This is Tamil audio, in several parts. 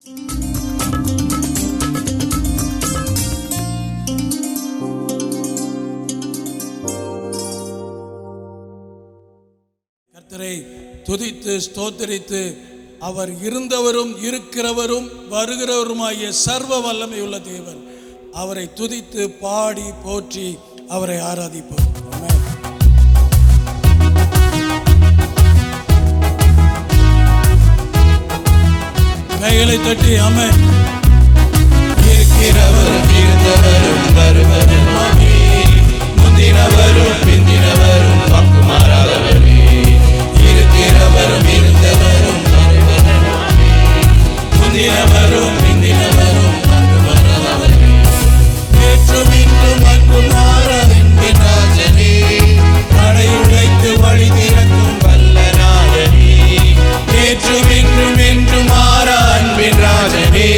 கர்த்தரை துதித்து ஸ்தோத்திரித்து அவர் இருந்தவரும் இருக்கிறவரும் வருகிறவருமாகிய சர்வ வல்லமை உள்ள தேவன், அவரை துதித்து பாடி போற்றி அவரை ஆராதிப்போம். ஆமென். கைகளை தட்டி ஆமென். இருக்கிறவரும் இருந்தவரும் வருவருமாமே, முந்தினவரும் பிந்தினவரும் வாக்குமாறாதவரே. இருக்கிறவரும் இருந்தவரும் வருவருமாமே, முந்தினவரும் பிந்தினவரும் வாக்குமாறாதவரே. நேற்றும் இன்றும் அன்பும் மாறாத அன்பின் ராஜனே, தடை உடைத்து வழி திறக்கும் வல்ல நாதனே. நேற்றும் இன்றும் என்றும் மாறா அன்பின் ராஜனே,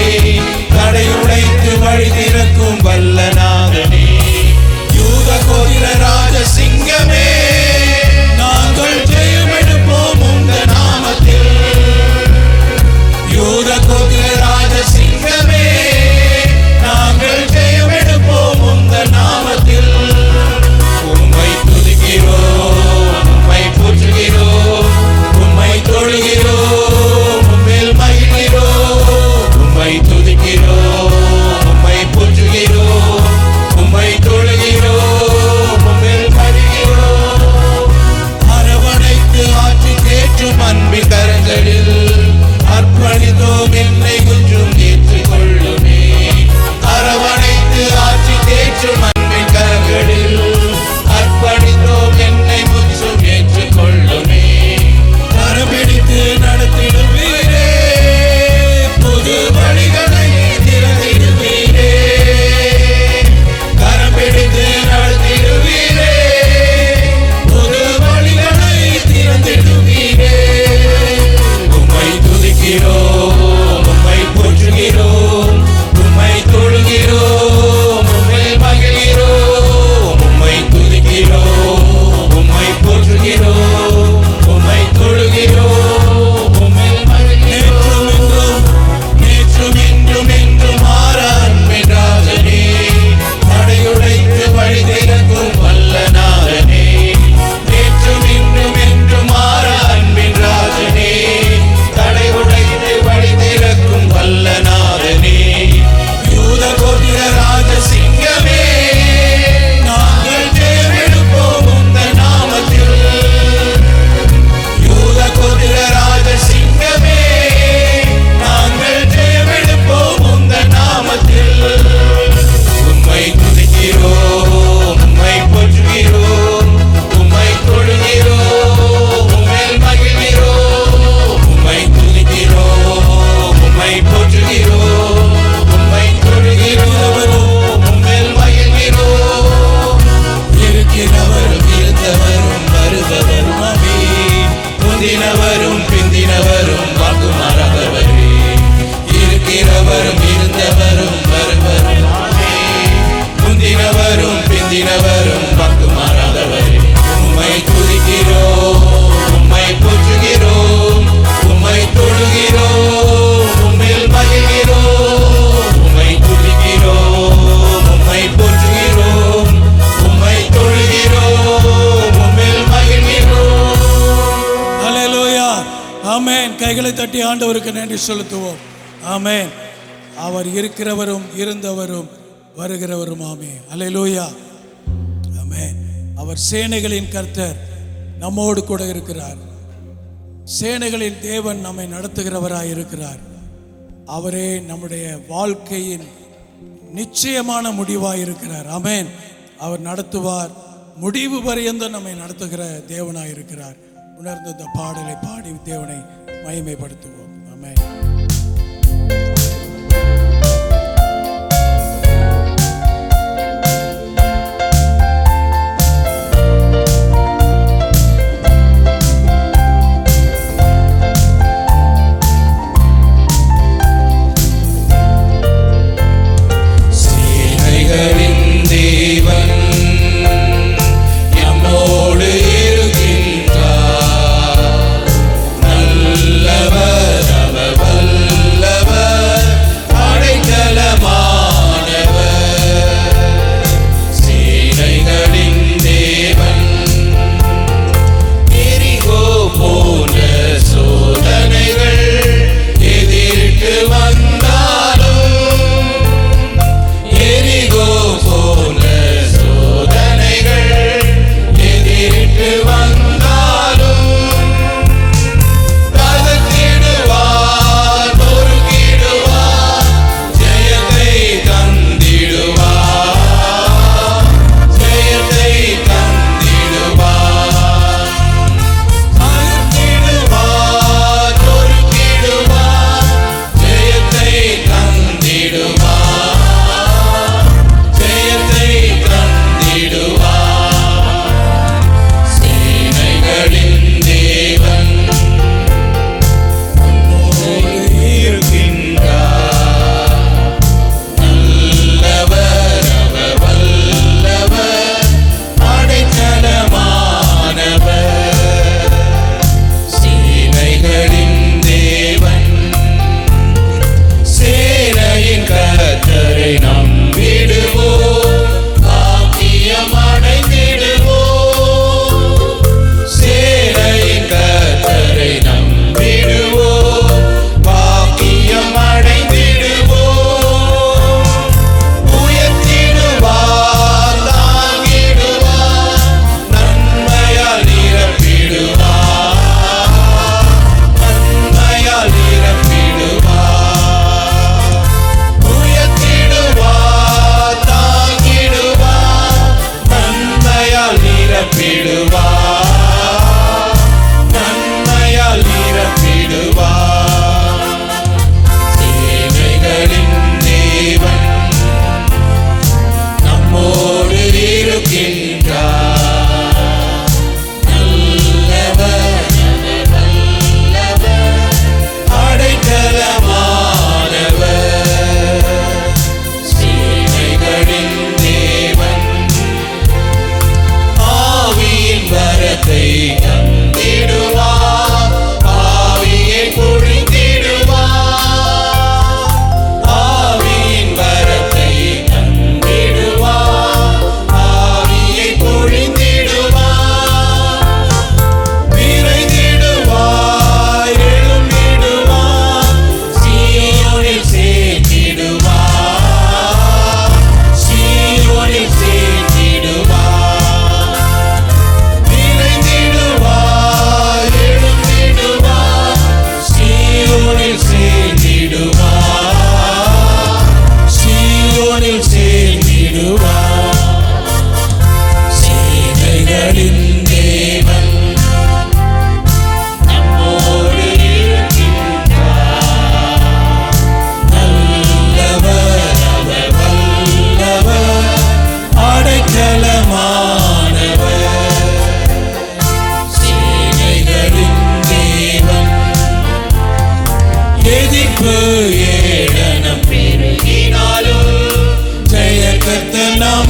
தடை உடைத்து வழி திறக்கும் வல்ல நாதனே. யூத கோத்திர ராஜ சிங்கமே, நாங்கள் ஜெயமெடுப்போம் உந்த நாமத்தில். யூத கோத்திர ராஜ சிங்கமே, நாங்கள் ஜெயமெடுப்போம் உந்த நாமத்தில். உம்மை துதிக்கிறோம், உம்மை போற்றுகிறோம், உம்மை தொழுகிறோம், உம்மில் மகிழ்கிறோம். உம்மை துதிக்கிறோம், உம்மை போற்றுகிறோம், உம்மை தொழுகிறோம், உம்மில் மகிழ்கிறோம். அரவணைத்து ஆட்சி தேற்றும் அன்பின் கரங்களில் அர்ப்பணித்தோம், என்னை கொஞ்சம் ஏற்றுக்கொள்ளுமே. அரவணைத்து ஆட்சி தேற்றும் அன்பின் கரங்களில் அர்ப்பணித்தோம், என்னை கொஞ்சம் ஏற்றுக்கொள்ளுமே. கரபிடித்து நடத்திடுவீரே, புது வழிகளை திறந்திடுவீரே. கரபிடித்து நடத்திடுவீரே, புது வழிகளை திறந்திடுவீரே. உம்மை துதிக்கிறோம், உம்மை போற்றுகிறோம், உம்மை தொழுகிறோம், உம்மில் மகிழ்கிறோம். உம்மை துதிக்கிறோம், உம்மை போற்றுகிறோம், உம்மை தொழுகிறோம், உம்மில் மகிழ்கிறோம். நேற்றும் இன்றும் என்றும் மாறா அன்பின் ராஜனே, தடையுடைத்து வழி திறக்கும் வல்ல நாதனே. நேற்றும் இன்றும் என்றும் மாறா அன்பின் ராஜனே, தடை உடைத்து வழி திறக்கும் வல்ல நாதனே. யூத கோத்திர ராஜ சிங்கமே, நாங்கள் ஜெயமெடுப்போம் உந்த நாமத்தில். யூத கோத்திர ராஜ சிங்கமே, நாங்கள் ஜெயமெடுப்போம் உந்த நாமத்தில். உம்மை துதிக்கிறோம், உம்மை போற்றுகிறோம், உம்மை தொழுகிறோம், உம்மில் மகிழ்கிறோம். உம்மை துதிக்கிறோம், உம்மை போற்றுகிறோம், உம்மை தொழுகிறோம், உம்மில் மகிழ்கிறோம். இருக்கிறவரும் இருந்தவரும் வருபவருமாமே, முந்தினவரும் பிந்தினவரும் வாக்குமாறாதவரே. இருக்கிறவரும் இருந்தவரும் வருபவருமாமே, முந்தினவரும் பிந்தினவரும் வாக்குமாறாதவரே. உம்மை துதிக்கிறோம், உம்மை போற்றுகிறோம், உம்மை தொழுகிறோம், உம்மில் மகிழ்கிறோம். உம்மை துதிக்கிறோம், உம்மை போற்றுகிறோம், உம்மை தொழுகிறோம், உம்மில் மகிழ்கிறோம். ஹல்லேலூயா. ஆமென். கைகளை தட்டி ஆண்டவருக்கு நன்றி செலுத்துவோம். ஆமென். அவர் இருக்கிறவரும் இருந்தவரும் வருகிறவரும். ஆமென். ஹல்லேலூயா. ஆமென். அவர் சேனைகளின் கர்த்தர் நம்மோடு கூட இருக்கிறார். சேனைகளின் தேவன் நம்மை நடத்துகிறவராய் இருக்கிறார். அவரே நம்முடைய வாழ்க்கையின் நிச்சயமான முடிவாய் இருக்கிறார். ஆமென். அவர் நடத்துவார், முடிவு பரியந்தம் நம்மை நடத்துகிற தேவனாய் இருக்கிறார். உணர்ந்த இந்த பாடலை பாடி தேவனை மகிமைப்படுத்துவோம். ஆமென். சேனைகளின் தேவன் நம்மோடு இருக்கின்றார். நல்லவர் அவர்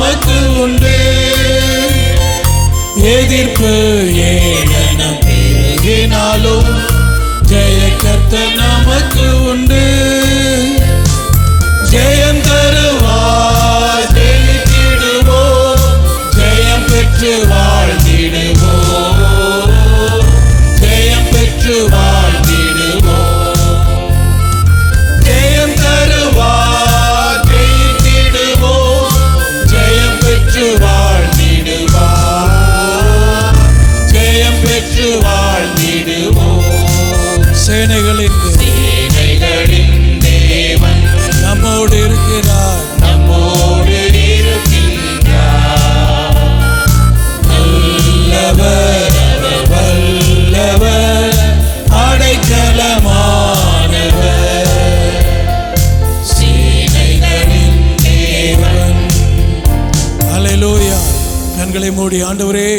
நமக்கு உண்டு. எதிர்ப்பு ஏளன பெருகினாலும் ஜெய கர்த்தர் நமக்கு உண்டு. ஜெயம் தருவார், ஜெயித்திடுவோம், ஜெயம் பெற்று வாழ்ந்திடுவோம், ஜெயம் பெற்று வாழ்ந்திடுவோம். ஜெயம் தருவார், ஜெயித்திடுவோம், ஜெயம் பெற்று வாழ்ந்திடுவோம், ஜெயம் பெற்று வாழ்ந்திடுவோம். சேனைகளின் தேவன் நம்மோடு இருக்கிறார், நம்மோடு இருக்கிறார். நல்லவர் அவர், வல்லவர், அடைக்கலமானவர், சேனைகளின் தேவன். அல்லேலூயா. கண்களை மூடி, ஆண்டவரே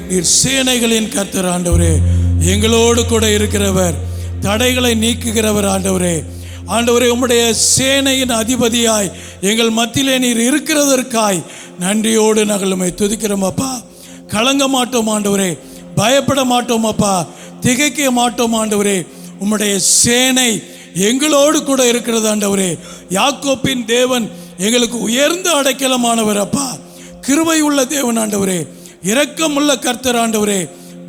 நீர் சேனைகளின் கர்த்தர், ஆண்டவரே எங்களோடு கூட இருக்கிறவர், தடைகளை நீக்குகிறவர். ஆண்டவரே, ஆண்டவரே உம்முடைய சேனையின் அதிபதியாய் எங்கள் மத்தியிலே நீர் இருக்கிறதற்காய் நன்றியோடு நாங்கள் உம்மை துதிக்கிறோம் அப்பா. கலங்க மாட்டோம் ஆண்டவரே, பயப்பட மாட்டோம் அப்பா, திகைக்க மாட்டோம் ஆண்டவரே. உம்முடைய சேனை எங்களோடு கூட இருக்கிறது ஆண்டவரே. யாக்கோப்பின் தேவன் எங்களுக்கு உயர்ந்த அடைக்கலமானவர் அப்பா. கிருபை உள்ள தேவன் ஆண்டவரே, இரக்கமுள்ள கர்த்தர் ஆண்டவரே,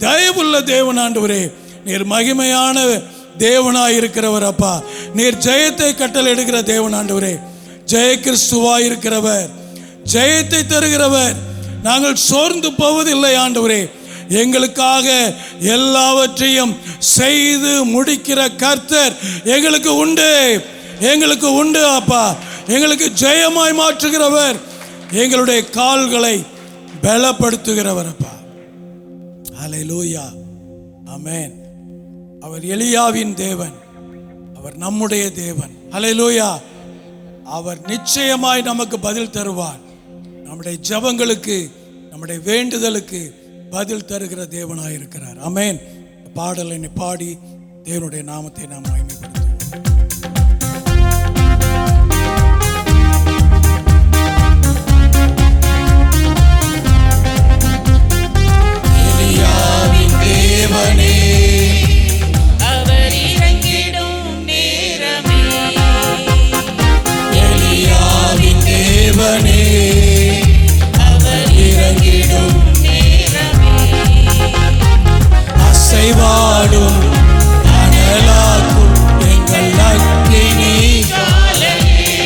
தயவுள்ள தேவன் ஆண்டவரே. நீர் மகிமையான தேவனாய் இருக்கிறவர் அப்பா. நீர் ஜெயத்தை கட்டளையிடுகிற தேவன் ஆண்டவரே. ஜெய கிறிஸ்துவாய் இருக்கிறவர், ஜெயத்தை தருகிறவர். நாங்கள் சோர்ந்து போவதில்லை ஆண்டவரே. எங்களுக்காக எல்லாவற்றையும் செய்து முடிக்கிற கர்த்தர் எங்களுக்கு உண்டு, எங்களுக்கு உண்டு அப்பா. எங்களுக்கு ஜெயமாய் மாற்றுகிறவர், எங்களுடைய கால்களை பலப்படுத்துகிறவர் அப்பா. அல்லேலூயா, ஆமென். அவர் எலியாவின் தேவன், அவர் நம்முடைய தேவன். அல்லேலூயா. அவர் நிச்சயமாய் நமக்கு பதில் தருவார். நம்முடைய ஜெபங்களுக்கு, நம்முடைய வேண்டுதலுக்கு பதில் தருகிற தேவனாய் இருக்கிறார். ஆமென். பாடலை பாடி தேவனுடைய நாமத்தை நாம் மகிமைப்படுத்துவோம். எலியாவின் தேவனே, தேவனே அவர் இறங்கிடும் நேரமே, அசைவாடும் அனலாக்கும் எங்கள் அக்கினி ஜுவாலையே,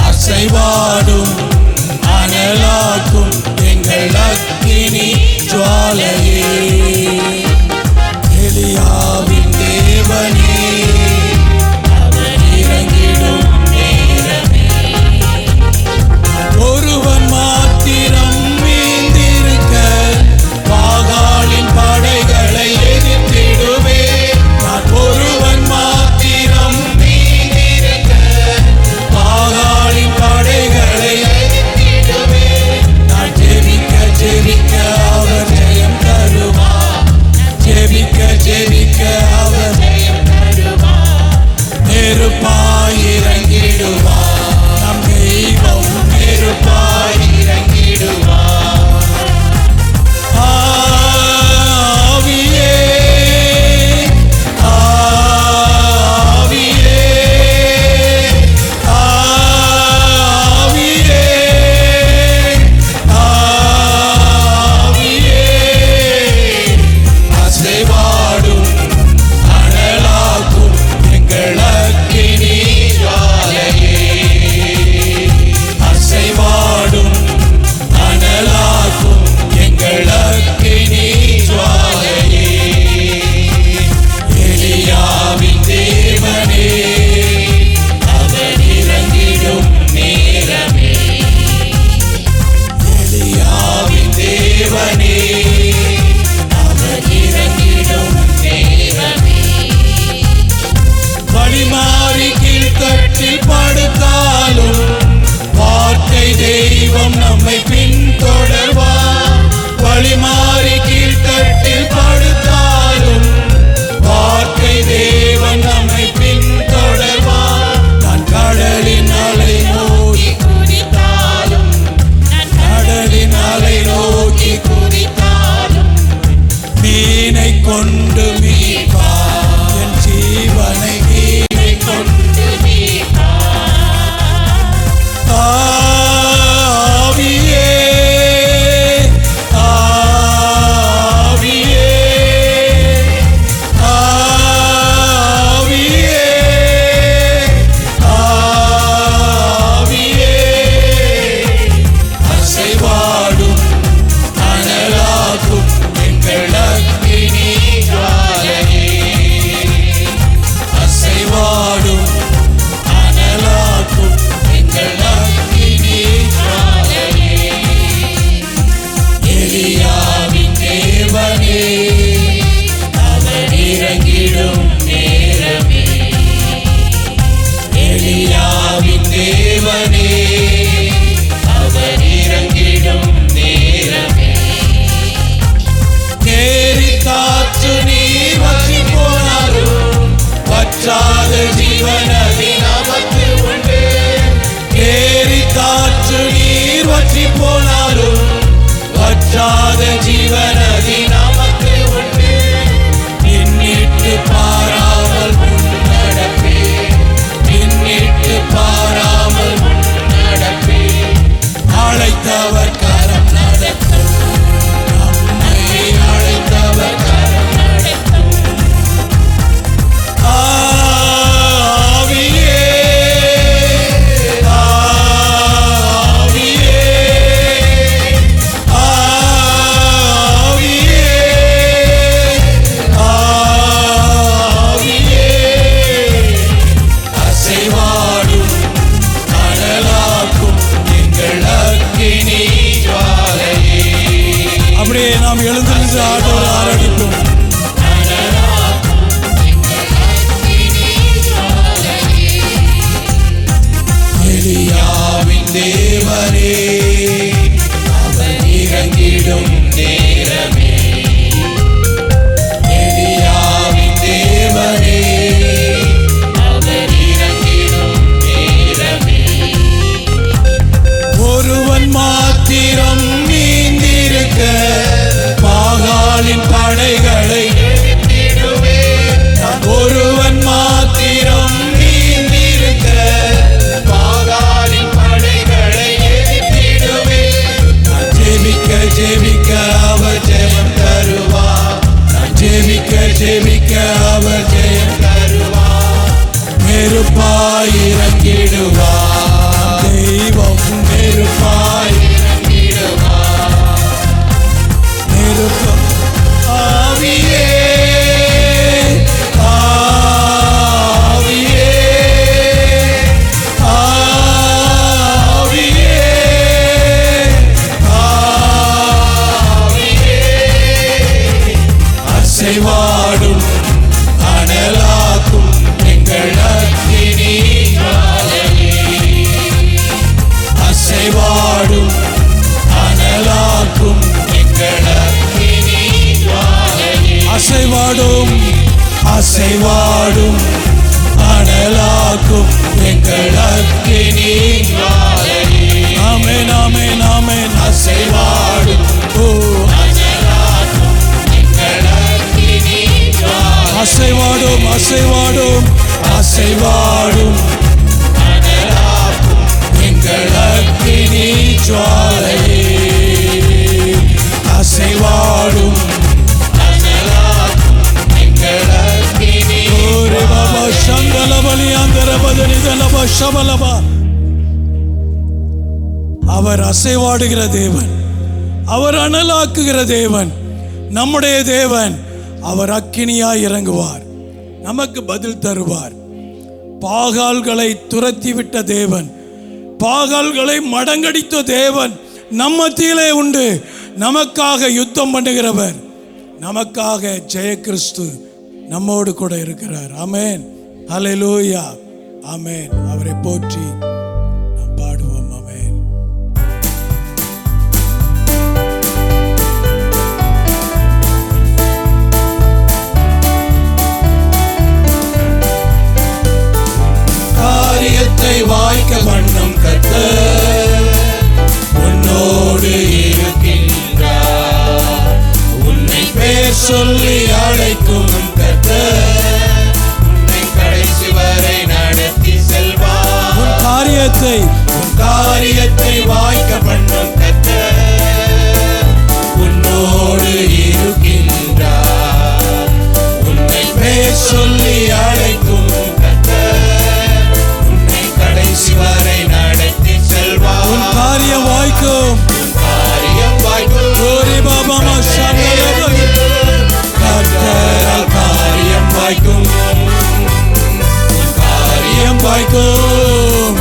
அசைவாடும் அனலாக்கும் எங்கள் அக்கினி ஜுவாலையே. எலியாவின் தேவனே அவர் இறங்கிடும் ஒருவன் மாத்திரம் மீந்திருக்க பாகாலின் படைகளை எதிர்த்திடுவே. நான் ஒருவன் மாத்திரம் மீந்திருக்க பாகாலின் படைகளை எதிர்த்திடுவே. நான் ஜெபிக்க ஜெபிக்க அவர் ஜெயம் தருவார், ஜெபிக்க ஜெபிக்க அவர் ஜெயம் தருவார். நெருப்பாய் இறங்கிடுவார், நம் தெய்வம் நெருப்பாய் இறங்கிடுவார். ஆவியே ஆவியே ஆவியே ஆவியே, அசைவாடும் அனலாக்கும் எங்கள் அக்கினி ஜுவாலையே, அசைவாடும் அனலாக்கும் எங்கள் அக்கினி ஜுவாலையே. எலியாவின் தேவனே அவர் இறங்கிடும் நேரமே, எலியாவின் தேவனே அவர் இறங்கிடும் நேரமே. வழிமாறி கீழ்த்தட்டில் படுத்தாலும் வார்த்தை தெய்வம் நம்மை பின்தொடர்வார். வழிமாறி கீழ்த்தட்டில் படுத்தாலும் வார்த்தை தேவன் நம்மை பின்தொடர்வார். நான் கடலின் அலை மோதி குதித்தாலும் நெருப்பாய் இறங்கிடுவார். தெய்வம் நெருப்பாய் இறங்கிடுவார். நெருப்பு ஆவியே ஆவியே ஆவியே ஆவியே அசைவாடும் அனலாக்கும் எங்கள் அக்கினி ஜுவாலையே. அசைவாடும் அனலாக்கும் எங்கள் அக்கினி ஜுவாலையே. அசைவாடும் அசைவாடும் அனலாக்கும் எங்கள் அக்கினி ஜுவாலையே. ஆமென் ஆமென் ஆமென். அசைவாடும் அனலாக்கும் எங்கள் அக்கினி ஜுவாலையே. அசைவாடும் அசைவாடும் அசைவாடும் அனலாக்கும் எங்கள் அக்கினி ஜுவாலையே. அசைவாடும் அனலாக்கும் எங்கள் அக்கினி ஜுவாலையே. பாபா சங்கலபலி அந்தரபதனி தலப ஷபலபா. அவர் அசைவாடுகிற தேவன், அவர் அனலாக்குகிற தேவன், நம்முடைய தேவன். அவர் அக்கினியாய் இறங்குவார், நமக்கு பதில் தருவார். பாகால்களை துரத்திவிட்ட தேவன், பாகால்களை மடங்கடித்த தேவன் நம் மத்தியிலே உண்டு. நமக்காக யுத்தம் பண்ணுகிறவர், நமக்காக ஜெய கிறிஸ்து நம்மோடு கூட இருக்கிறார். ஆமென் ஹல்லேலூயா ஆமென். அவரை போற்றி நாம் பாடுவோம். ஆமென். காரியத்தை வாய்க்க பண்ணும் கர்த்தர் உன்னோடு இருக்கின்றார். உன்னை பேர் சொல்லி அழைக்கும் கர்த்தர் உன்னை கடைசி வரை நடத்தி செல்வார். உன் காரியத்தை வாய்க்க பண்ணும் கர்த்தர் உன்னோடு இருக்கின்றார். உன்னை பேர் சொல்லி அழைக்கும் கர்த்தர் உன்னை கடைசி வரை நடத்தி செல்வார். உன் காரியம் வாய்க்கும், காரியம் வாய்க்கும். கோரி பாபா மஷானலபலி கர்த்தரால் காரியம் வாய்க்கும், காரியம் வாய்க்கும்.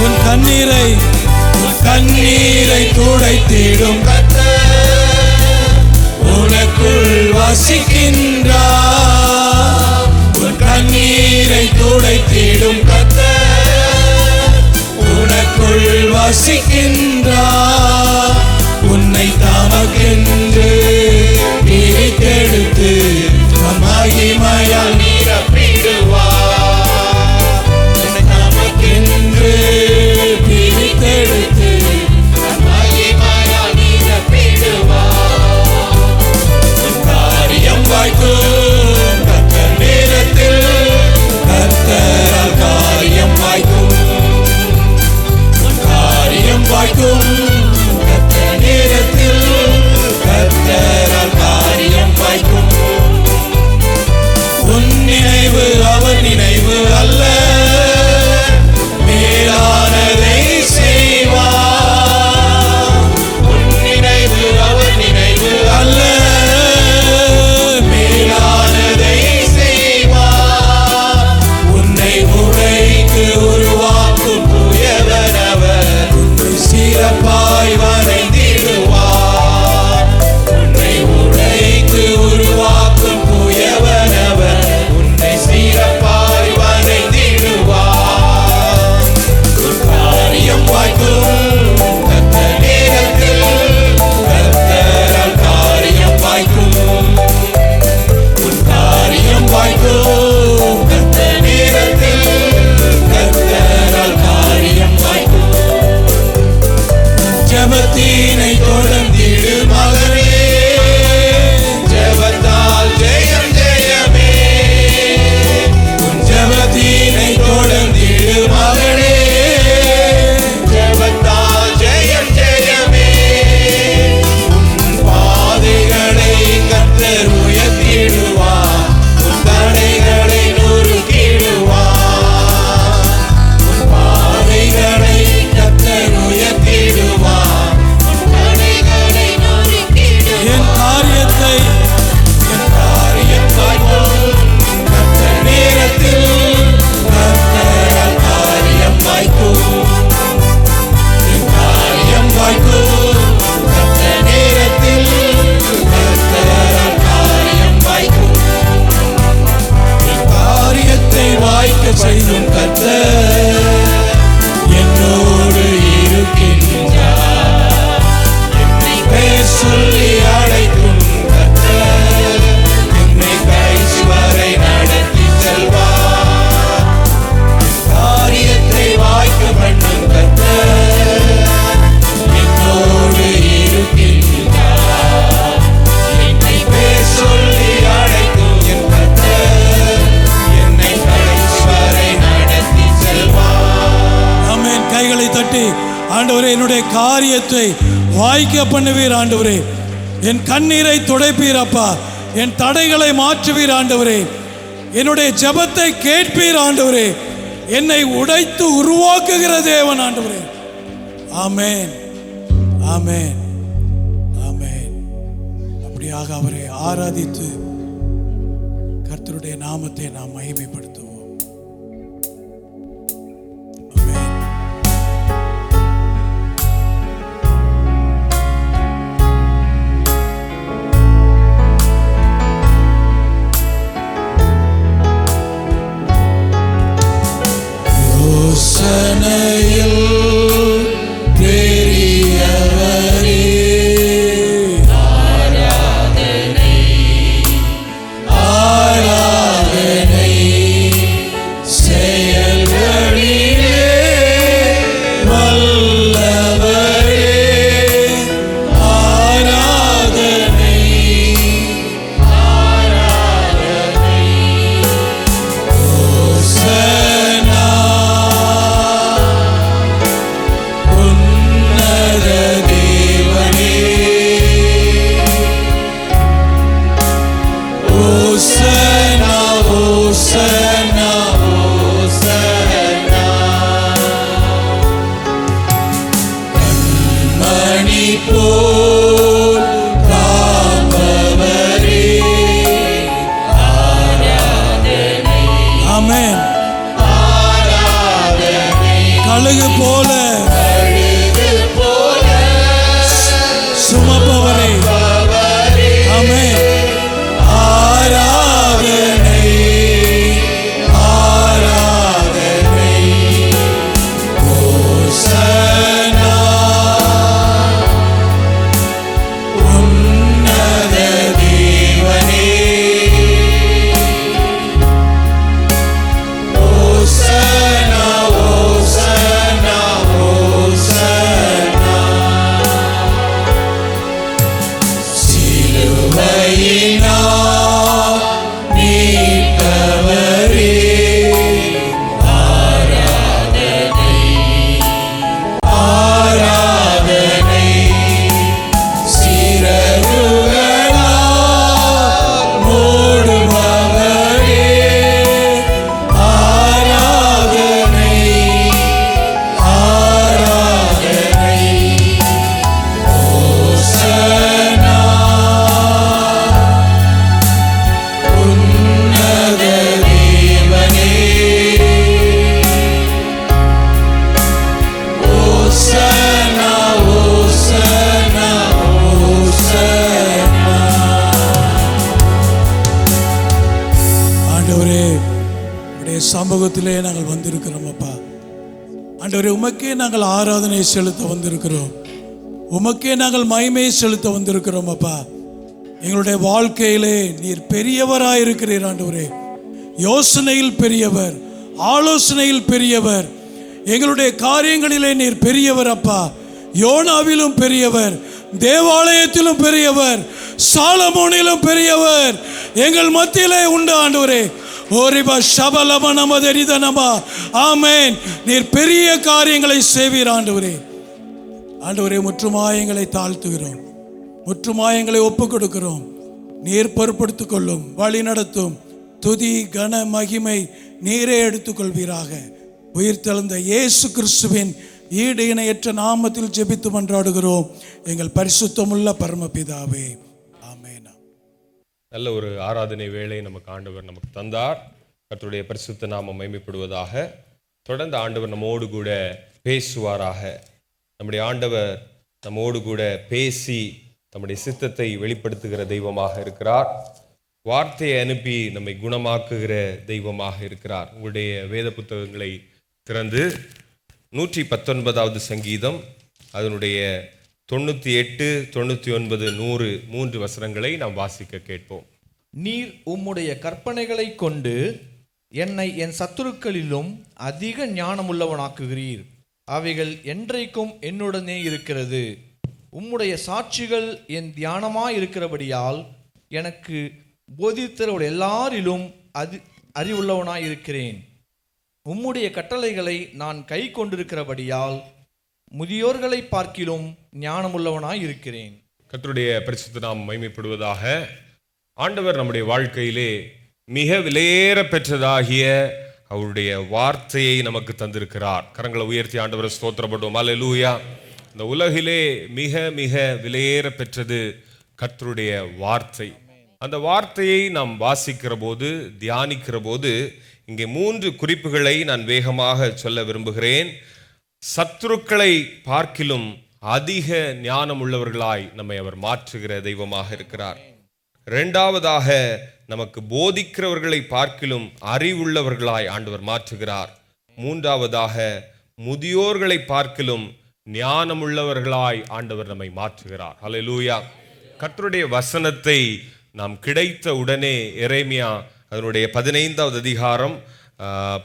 உன் கண்ணீரை துடைத்திடும் கர்த்தர் உனக்குள் வசிக்கின்றார். உன் கண்ணீரை துடைத்திடும் கர்த்தர் உனக்குள் வசிக்கின்றார். உன்னை தமக்கென்று பிரித்தெடுத்து மகிமையால் நிரப்பிடுவார். உன்னை தமக்கென்று பிரித்தெடுத்து மகிமையால் நிரப்பிடுவார். காரியம் வாய்க்கும் கர்த்தர் நேரத்தில், கர்த்தரால் காரியம் வாய்க்கும், காரியம் வாய்க்கும். கர்த்தர் நேரத்தில், கர்த்தரால் காரியம் வாய்க்கும். உன் செய்யும் கர்த்தர் என்னோடு இருக்கின்றார். என்னை பெயர் சொல்லி அழைக்கும் கர்த்தர் என்னை கடைசி வரை நடத்தி செல்வார். காரியத்தை வாய்க்க பண்ணும் கர்த்தர் என்னோடு இருக்கின்றார். என்னை பெயர் சொல்லி அழைக்கும் என் கர்த்தர் என்னை கடைசி வரை நடத்தி செல்வார். ஆமென். கைகளை தட்டி ஆண்டவரே, என்னுடைய காரியத்தை வாய்க்க பண்ணுவீர் ஆண்டவரே. என் கண்ணீரை துடைப்பீர் அப்பா. என் தடைகளை மாற்றுவீர் ஆண்டவரே. என்னுடைய ஜெபத்தை கேட்பீர் ஆண்டவரே. என்னை உடைத்து உருவாக்குகிற தேவன் ஆண்டவரே. ஆமென், ஆமென், ஆமென். அப்படியாக அவரை ஆராதித்து கர்த்தருடைய நாமத்தை நாம் மகிமைப்படுத்துவோம். ஆமென். யோசனையில் பெரியவரே, ஆராதனை செயல்களிலே வல்லவரே, ஆராதனை ஓசனா உன்னத தேவனே, ஓசனா ஓசனா ஓசனா. கண்மணி போல் காப்பவரே, ஆராதனை. ஆமென். கழுகு போல சுமப்பவரே, ஆமென். ஆராதனை ஆராதனை ஓசனா உன்னத தேவனே, ஓசனா ஓசனா ஓசனா. சிலுவையினால் மீட்டவரே, ஆராதனை ஆராதனை. சிறகுகளால் மூடுபவரே, ஆராதனை ஆராதனை ஓசனா உன்னத தேவனே, ஓசனா ஓசனா ஓசனா. ஆண்டவரே, உடைய சமூகத்திலே நாங்கள் வந்திருக்கிறோம் அப்பா. ஆண்டவரே, உமக்கே நாங்கள் ஆராதனை செலுத்த வந்திருக்கிறோம். உமக்கே நாங்கள் மகிமை செலுத்த வந்திருக்கிறோம் அப்பா. எங்களுடைய வாழ்க்கையிலே நீர் பெரியவராயிருக்கிறீர் ஆண்டவரே. யோசனையில் பெரியவர், ஆலோசனையில் பெரியவர், எங்களுடைய காரியங்களிலே நீர் பெரியவர் அப்பா. யோனாவிலும் பெரியவர், தேவாலயத்திலும் பெரியவர், சாலமோனிலும் பெரியவர் எங்கள் மத்தியிலே உண்டு ஆண்டவரே. ஓரிபா ஷபலம நமதரிதனமா. ஆமென். நீர் பெரிய காரியங்களை செய்வீர் ஆண்டவரே. ஆண்டவரே, முற்றுமாயங்களை தாழ்த்துகிறோம், முற்றுமாயங்களை ஒப்புக் கொடுக்கிறோம். நீர் பொறுப்படுத்திக் கொள்ளும், வழி நடத்தும். துதி கன மகிமை நீரே எடுத்துக்கொள்வீராக. உயிர்த்தெழுந்த இயேசு கிறிஸ்துவின் ஈடு இணையற்ற நாமத்தில் ஜெபித்து மன்றாடுகிறோம் எங்கள் பரிசுத்தமுள்ள பரமபிதாவே. ஆமென். நல்ல ஒரு ஆராதனை வேளை நமக்கு ஆண்டவர் நமக்கு தந்தார். கர்த்தருடைய பரிசுத்த நாமம் மகிமைப்படுவதாக. தொடர்ந்து ஆண்டவர் நம்மோடு கூட பேசுவாராக. நம்முடைய ஆண்டவர் நம்மோடு கூட பேசி நம்முடைய சித்தத்தை வெளிப்படுத்துகிற தெய்வமாக இருக்கிறார். வார்த்தையை அனுப்பி நம்மை குணமாக்குகிற தெய்வமாக இருக்கிறார். உங்களுடைய வேத புத்தகங்களை திறந்து 119வது சங்கீதம் அதனுடைய 98, 99, 100 3 வசனங்களை நாம் வாசிக்க கேட்போம். நீர் உம்முடைய கற்பனைகளை கொண்டு என்னை என் சத்துருக்களிலும் அதிக ஞானமுள்ளவனாக்குகிறீர். அவைகள் என்றைக்கும் என்னுடனே இருக்கிறது. உம்முடைய சாட்சிகள் என் தியானமாயிருக்கிறபடியால் எனக்கு போதித்தரோடு எல்லாரிலும் அறிவுள்ளவனாயிருக்கிறேன். உம்முடைய கட்டளைகளை நான் கை கொண்டிருக்கிறபடியால் முதியோர்களை பார்க்கிலும் ஞானமுள்ளவனாயிருக்கிறேன். கர்த்தருடைய பரிசுத்த நாமம் மகிமைப்படுவதாக. ஆண்டவர் நம்முடைய வாழ்க்கையிலே மிக விலையேற பெற்றதாகிய அவருடைய வார்த்தையை நமக்கு தந்திருக்கிறார். கரங்களை உயர்த்தி ஆண்டவரை ஸ்தோத்திரப்படுவோம். அல்லேலூயா. இந்த உலகிலே மிக மிக விலையேற பெற்றது கர்த்தருடைய வார்த்தை. அந்த வார்த்தையை நாம் வாசிக்கிற போது, தியானிக்கிற போது இங்கே 3 குறிப்புகளை நான் வேகமாக சொல்ல விரும்புகிறேன். சத்துருக்களை பார்க்கிலும் அதிக ஞானம் உள்ளவர்களாய் நம்மை அவர் மாற்றுகிற தெய்வமாக இருக்கிறார். 2வதாக நமக்கு போதிக்கிறவர்களை பார்க்கிலும் அறிவுள்ளவர்களாய் ஆண்டவர் மாற்றுகிறார். 3வதாக முதியோர்களை பார்க்கிலும் ஞானமுள்ளவர்களாய் ஆண்டவர் நம்மை மாற்றுகிறார். அல்லேலூயா. கர்த்தருடைய வசனத்தை நாம் கிடைத்த உடனே எரேமியா அதனுடைய 15வது அதிகாரம்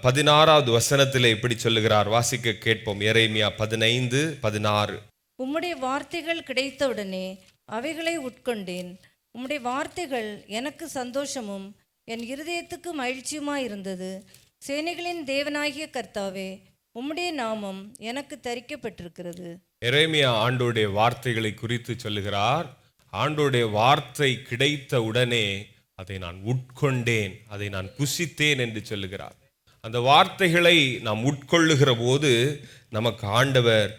16வது வசனத்திலே இப்படி சொல்லுகிறார். வாசிக்க கேட்போம். எரேமியா 15:16. உம்முடைய வார்த்தைகள் கிடைத்தவுடனே அவைகளை உட்கொண்டேன். உம்முடைய வார்த்தைகள் எனக்கு சந்தோஷமும் என் இருதயத்துக்கு மகிழ்ச்சியுமாயிருந்தது. சேனைகளின் தேவனாகிய கர்த்தாவே, உம்முடைய நாமம் எனக்கு தரிக்கப்பட்டிருக்கிறது. எரேமியா ஆண்டோடைய வார்த்தைகளை குறித்து சொல்லுகிறார். ஆண்டோடைய வார்த்தை கிடைத்த உடனே அதை நான் உட்கொண்டேன், அதை நான் புசித்தேன் என்று சொல்லுகிறார். அந்த வார்த்தைகளை நாம் உட்கொள்ளுகிற போது நமக்கு ஆண்டவர்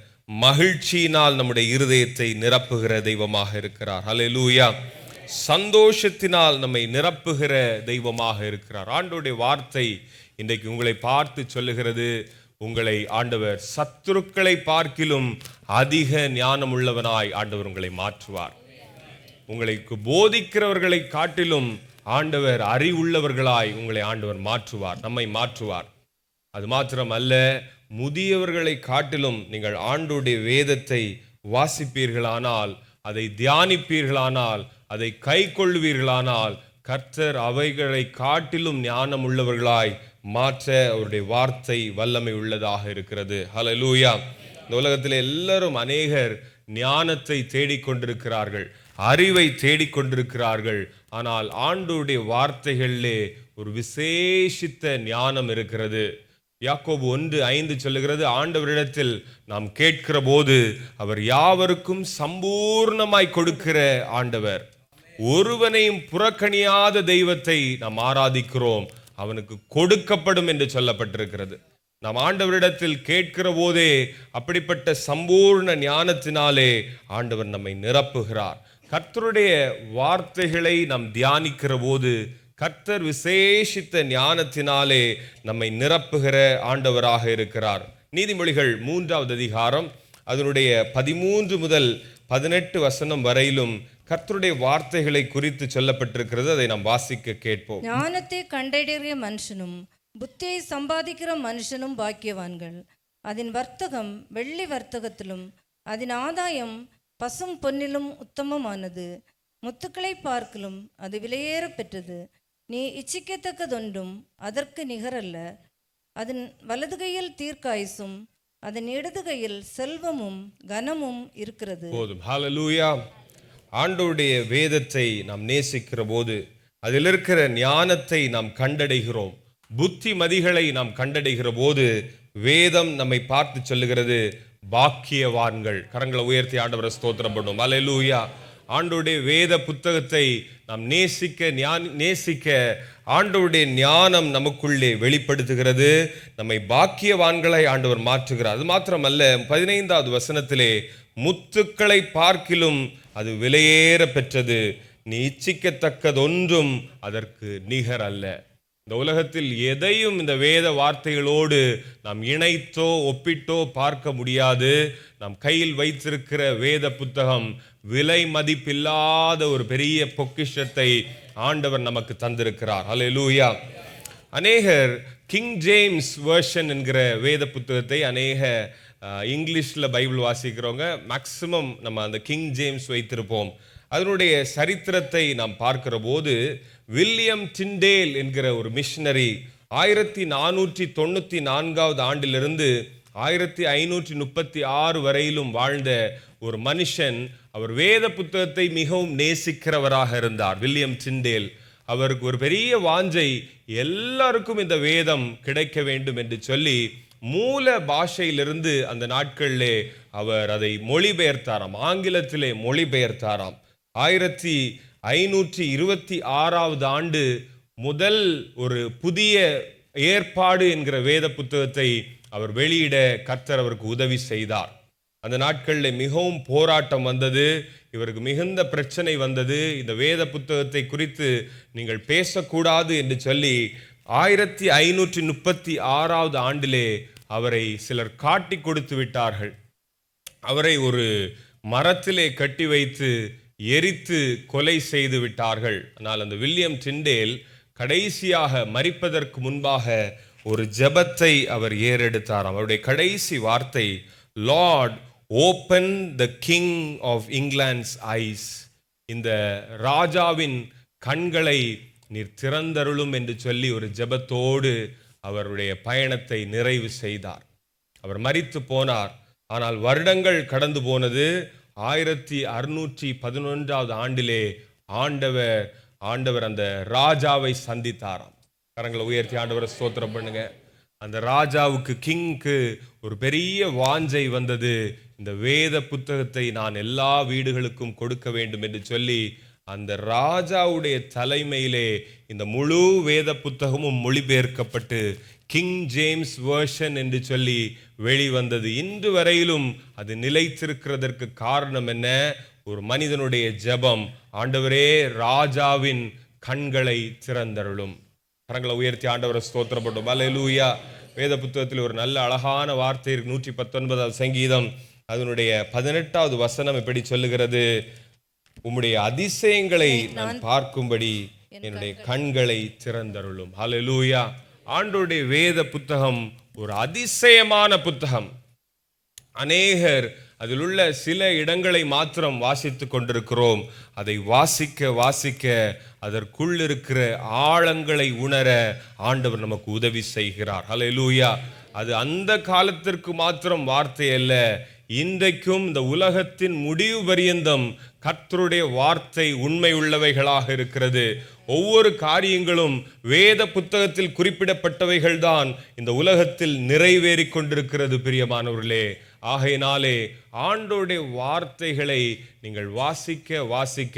மகிழ்ச்சியினால் நம்முடைய இருதயத்தை நிரப்புகிற தெய்வமாக இருக்கிறார். அல்லேலூயா. சந்தோஷத்தினால் நம்மை நிரப்புகிற தெய்வமாக இருக்கிறார். ஆண்டவருடைய வார்த்தை இன்றைக்கு உங்களை பார்த்து சொல்லுகிறது, உங்களை ஆண்டவர் சத்துருக்களை பார்க்கிலும் அதிக ஞானம் உள்ளவனாய் ஆண்டவர் உங்களை மாற்றுவார். உங்களுக்கு போதிக்கிறவர்களை காட்டிலும் ஆண்டவர் அறிவுள்ளவர்களாய் உங்களை ஆண்டவர் மாற்றுவார், நம்மை மாற்றுவார். அது மாத்திரம் அல்ல, முதியவர்களை காட்டிலும் நீங்கள் ஆண்டவருடைய வேதத்தை வாசிப்பீர்களானால், அதை தியானிப்பீர்களானால், அதை கை கொள்வீர்களானால், கர்த்தர் அவைகளை காட்டிலும் ஞானம் உள்ளவர்களாய் மாற்ற அவருடைய வார்த்தை வல்லமை உள்ளதாக இருக்கிறது. ஹல்லேலூயா. இந்த உலகத்தில் எல்லாரும் அநேகர் ஞானத்தை தேடிக்கொண்டிருக்கிறார்கள், அறிவை தேடிக்கொண்டிருக்கிறார்கள். ஆனால் ஆண்டவருடைய வார்த்தைகளிலே ஒரு விசேஷித்த ஞானம் இருக்கிறது. யாக்கோபு 1:5 சொல்லுகிறது, ஆண்டவரிடத்தில் நாம் கேட்கிற போது அவர் யாவருக்கும் சம்பூர்ணமாய் கொடுக்கிற ஆண்டவர். ஒருவனையும் புறக்கணியாத தெய்வத்தை நாம் ஆராதிக்கிறோம், அவனுக்கு கொடுக்கப்படும் என்று சொல்லப்பட்டிருக்கிறது. நாம் ஆண்டவரிடத்தில் கேட்கிற போதே அப்படிப்பட்ட சம்பூர்ண ஞானத்தினாலே ஆண்டவர் நம்மை நிரப்புகிறார். கர்த்தருடைய வார்த்தைகளை நாம் தியானிக்கிற போது கர்த்தர் விசேஷித்த ஞானத்தினாலே நம்மை நிரப்புகிற ஆண்டவராக இருக்கிறார். நீதிமொழிகள் 3வது அதிகாரம் அதனுடைய 13 முதல் 18 வசனம் வரையிலும் கர்த்தருடைய வார்த்தைகளை குறித்து சொல்லப்பட்டிருக்கிறது. அதை நாம் வாசிக்க கேட்போம். ஞானத்தை கண்டறிகிற மனுஷனும் புத்தியை சம்பாதிக்கிற மனுஷனும் பாக்கியவான்கள். அதன் வர்த்தகம் வெள்ளி வர்த்தகத்திலும் அதன் ஆதாயம் பசும் பொன்னிலும் உத்தமமானது. முத்துக்களை பார்க்கலும் அது விலையேற பெற்றது. நீ இச்சிக்கத்தக்கதொன்றும் அதற்கு நிகரல்ல. அதன் வலது கையில் தீர்க்காயுசும் அதன் இடது கையில் செல்வமும் கனமும் இருக்கிறது. போதும். ஹல்லேலூயா. ஆண்டவருடைய வேதத்தை நாம் நேசிக்கிற போது அதில் இருக்கிற ஞானத்தை நாம் கண்டடைகிறோம், புத்திமதிகளை நாம் கண்டடைகிற போது வேதம் நம்மை பார்த்து சொல்லுகிறது, பாக்கியவான்கள். கரங்களை உயர்த்தி ஆண்டவரை ஸ்தோத்திரம் பண்ணும். அல்லேலூயா. ஆண்டவருடைய வேத புத்தகத்தை நாம் நேசிக்க ஆண்டவருடைய ஞானம் நமக்குள்ளே வெளிப்படுத்துகிறது, நம்மை பாக்கியவான்களை ஆண்டவர் மாற்றுகிறார். அது மாத்திரமல்ல, 15வது வசனத்திலே முத்துக்களை பார்க்கிலும் அது விலையேற பெற்றது, நீ இச்சிக்கத்தக்கதொன்றும் அதற்கு நிகர் அல்ல. இந்த உலகத்தில் எதையும் இந்த வேத வார்த்தைகளோடு நாம் இணைத்தோ ஒப்பிட்டோ பார்க்க முடியாது. நாம் கையில் வைத்திருக்கிற வேத புத்தகம் விலை மதிப்பில்லாத ஒரு பெரிய பொக்கிஷத்தை ஆண்டவர் நமக்கு தந்திருக்கிறார். ஹல்லேலூயா. அநேகர் கிங் ஜேம்ஸ் வெர்ஷன் என்கிற வேத புத்தகத்தை அநேக இங்கிலீஷில் பைபிள் வாசிக்கிறவங்க மேக்சிமம் நம்ம அந்த கிங் ஜேம்ஸ் வைத்திருப்போம். அதனுடைய சரித்திரத்தை நாம் பார்க்கிற போது வில்லியம் டிண்டேல் என்கிற ஒரு மிஷனரி 1494 ஆண்டிலிருந்து 1536 வரையிலும் வாழ்ந்த ஒரு மனுஷன். அவர் வேத புத்தகத்தை மிகவும் நேசிக்கிறவராக இருந்தார். வில்லியம் டிண்டேல் அவருக்கு ஒரு பெரிய வாஞ்சை, எல்லாருக்கும் இந்த வேதம் கிடைக்க வேண்டும் என்று சொல்லி மூல பாஷையிலிருந்து அந்த நாட்களிலே அவர் அதை மொழிபெயர்த்தாராம், ஆங்கிலத்திலே மொழிபெயர்த்தாராம். 1526 ஆண்டு முதல் ஒரு புதிய ஏற்பாடு என்கிற வேத புத்தகத்தை அவர் வெளியிட கர்த்தர் அவருக்கு உதவி செய்தார். அந்த நாட்களில் மிகவும் போராட்டம் வந்தது, இவருக்கு மிகுந்த பிரச்சனை வந்தது. இந்த வேத புத்தகத்தை குறித்து நீங்கள் பேசக்கூடாது என்று சொல்லி 1536 ஆண்டிலே அவரை சிலர் காட்டி கொடுத்து விட்டார்கள். அவரை ஒரு மரத்திலே கட்டி வைத்து எரித்து கொலை செய்து விட்டார்கள். ஆனால் அந்த வில்லியம் டிண்டேல் கடைசியாக மரிப்பதற்கு முன்பாக ஒரு ஜெபத்தை அவர் ஏறெடுத்தார். அவருடைய கடைசி வார்த்தை, lord open the king of England's eyes, இந்த ராஜாவின் கண்களை நீர் திறந்தருளும் என்று சொல்லி ஒரு ஜெபத்தோடு அவருடைய பயணத்தை நிறைவு செய்தார். அவர் மரித்து போனார். ஆனால் வருடங்கள் கடந்து போனது. 1611 ஆண்டிலே ஆண்டவர் அந்த ராஜாவை சந்தித்தாராம். கரங்களை உயர்த்தி ஆண்டவரை ஸ்தோத்திரம் பண்ணுங்க. அந்த ராஜாவுக்கு, கிங்க்கு ஒரு பெரிய வாஞ்சை வந்தது, இந்த வேத புத்தகத்தை நான் எல்லா வீடுகளுக்கும் கொடுக்க வேண்டும் என்று சொல்லி அந்த ராஜாவுடைய தலைமையிலே இந்த முழு வேத புத்தகமும் மொழிபெயர்க்கப்பட்டு கிங் ஜேம்ஸ் வெர்ஷன் என்று சொல்லி வெளிவந்தது. இன்று வரையிலும் அது நிலைத்திருக்கிறதற்கு காரணம் என்ன? ஒரு மனிதனுடைய ஜெபம், ஆண்டவரே ராஜாவின் கண்களை திறந்தருளும். கரங்களை உயர்த்தி ஆண்டவரை ஸ்தோத்திரப்பட்டோம். அல்லேலூயா. வேத புத்தகத்தில் ஒரு நல்ல அழகான வார்த்தை இருக்கு. 119 சங்கீதம் அதனுடைய 18வது வசனம் எப்படி சொல்லுகிறது? உம்முடைய அதிசயங்களை நான் பார்க்கும்படி என்னுடைய கண்களை திறந்தருளும். அல்லேலூயா. ஆண்டவருடைய வேத புத்தகம் ஒரு அதிசயமான புத்தகம். அநேகர் அதில் உள்ள சில இடங்களை மாத்திரம் வாசித்து கொண்டிருக்கிறோம். அதை வாசிக்க வாசிக்க அதற்குள் இருக்கிற ஆழங்களை உணர ஆண்டவர் நமக்கு உதவி செய்கிறார். அல்லேலூயா. அது அந்த காலத்திற்கு மாத்திரம் வார்த்தை அல்ல, இன்றைக்கும் இந்த உலகத்தின் முடிவு பரியந்தம் கர்த்தருடைய வார்த்தை உண்மை உள்ளவைகளாக இருக்கிறது. ஒவ்வொரு காரியங்களும் வேத புத்தகத்தில் குறிப்பிடப்பட்டவைகள் தான் இந்த உலகத்தில் நிறைவேறி கொண்டிருக்கிறது பிரியமானவர்களே. ஆகையினாலே ஆண்டவருடைய வார்த்தைகளை நீங்கள் வாசிக்க வாசிக்க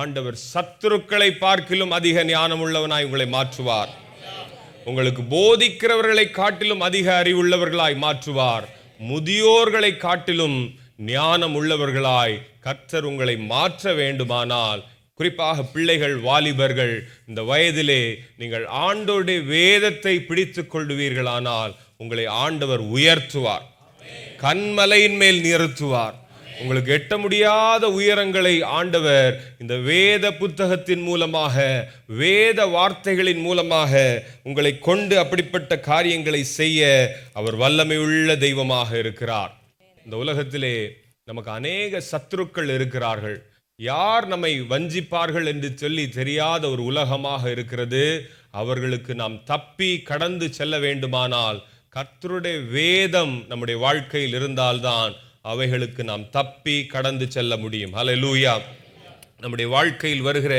ஆண்டவர் சத்துருக்களை பார்க்கிலும் அதிக ஞானம் உள்ளவனாய் உங்களை மாற்றுவார். உங்களுக்கு போதிக்கிறவர்களை காட்டிலும் அதிக அறிவுள்ளவர்களாய் மாற்றுவார். முதியோர்களை காட்டிலும் ஞானம் உள்ளவர்களாய் கர்த்தர் உங்களை மாற்ற வேண்டுமானால், குறிப்பாக பிள்ளைகள், வாலிபர்கள், இந்த வயதிலே நீங்கள் ஆண்டவருடைய வேதத்தை பிடித்துக் கொள்வீர்களானால் உங்களை ஆண்டவர் உயர்த்துவார், கன்மலையின் மேல் நிறுத்துவார். உங்களுக்கு எட்ட முடியாத உயரங்களை ஆண்டவர் இந்த வேத புத்தகத்தின் மூலமாக, வேத வார்த்தைகளின் மூலமாக உங்களை கொண்டு அப்படிப்பட்ட காரியங்களை செய்ய அவர் வல்லமையுள்ள தெய்வமாக இருக்கிறார். இந்த உலகத்திலே நமக்கு அநேக சத்துருக்கள் இருக்கிறார்கள். யார் நம்மை வஞ்சிப்பார்கள் என்று சொல்லி தெரியாத ஒரு உலகமாக இருக்கிறது. அவர்களுக்கு நாம் தப்பி கடந்து செல்ல வேண்டுமானால் கர்த்தருடைய வேதம் நம்முடைய வாழ்க்கையில் இருந்தால்தான் அவைகளுக்கு நாம் தப்பி கடந்து செல்ல முடியும். ஹல்லேலூயா. நம்முடைய வாழ்க்கையில் வருகிற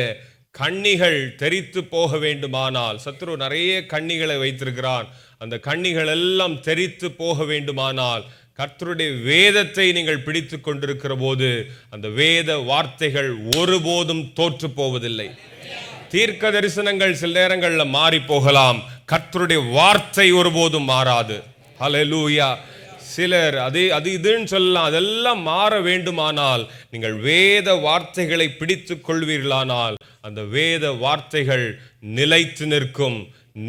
கண்ணிகள் தெரித்து போக வேண்டுமானால், சத்ரு நிறைய கண்ணிகளை வைத்திருக்கிறான், அந்த கண்ணிகள் எல்லாம் தெரித்து போக வேண்டுமானால் கர்த்தருடைய வேதத்தை நீங்கள் பிடித்து கொண்டிருக்கிற போது அந்த வேத வார்த்தைகள் ஒருபோதும் தோற்று போவதில்லை. தீர்க்க தரிசனங்கள் சில நேரங்களில் மாறி போகலாம், கர்த்தருடைய வார்த்தை ஒருபோதும் மாறாது. ஹல்லேலூயா. சிலர் அது இதுன்னு சொல்லலாம், அதெல்லாம் மாற வேண்டுமானால் நீங்கள் வேத வார்த்தைகளை பிடித்து கொள்வீர்களானால் அந்த வேத வார்த்தைகள் நிலைத்து நிற்கும்,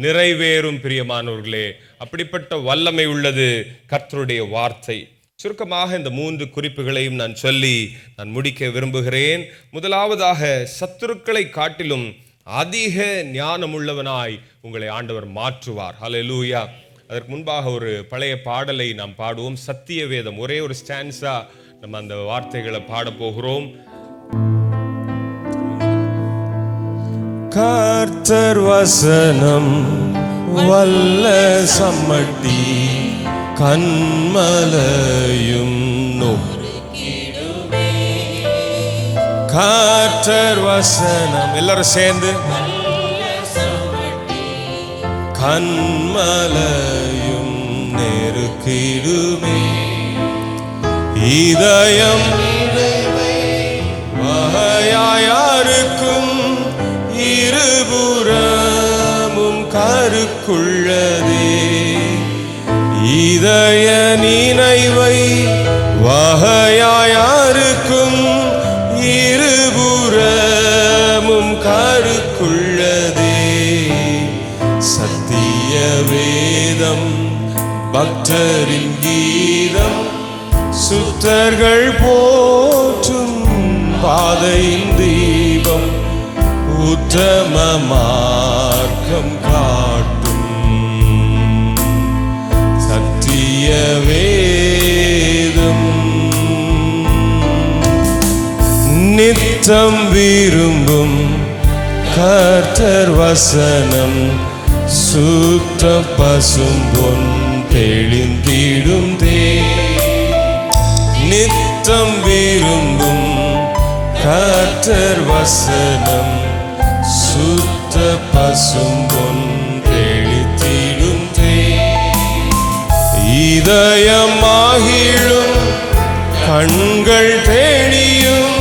நிறைவேறும். பிரியமானவர்களே, அப்படிப்பட்ட வல்லமை உள்ளது கர்த்தருடைய வார்த்தை. சுருக்கமாக இந்த 3 குறிப்புகளையும் நான் சொல்லி நான் முடிக்க விரும்புகிறேன். முதலாவதாக, சத்துருக்களை காட்டிலும் அதிக ஞானமுள்ளவனாய் உங்களை ஆண்டவர் மாற்றுவார். ஹல்லேலூயா. அதற்கு முன்பாக ஒரு பழைய பாடலை நாம் பாடுவோம். சத்திய வேதம், ஒரே ஒரு ஸ்டான்ஸா நம்ம அந்த வார்த்தைகளை பாட போகிறோம். கர்த்தர் வசனம் வல்ல சம்மட்டி கண்மலையும் கர்த்தர் வசனம், எல்லாரும் சேர்ந்து, கண்மலையும் நெருக்கிடுமே, இதயம் வகையாருக்கும் இருபுறமும் கருக்குள்ளதே, இதய நினைவை வகையாருக்கும் இருபுறமும் கருக்குள்ளதே, சத்திய வேதம் பக்தரின் கீதம், சுத்தர்கள் போற்றும் பாதையின் தீபம், உத்தம மார்க்கம் காட்டும் சத்திய வேதம், நித்தம் விரும்பும் கர்த்தர் வசனம், சுத்த பசும் பொன் தெளிந்திடும் தே, நித்தம் விரும்பும் கர்த்தர் வசனம், சுத்த பசும் பொன் தெளித்திடும் தே, இதயம் மகிழும் கண்கள் தேடியும்,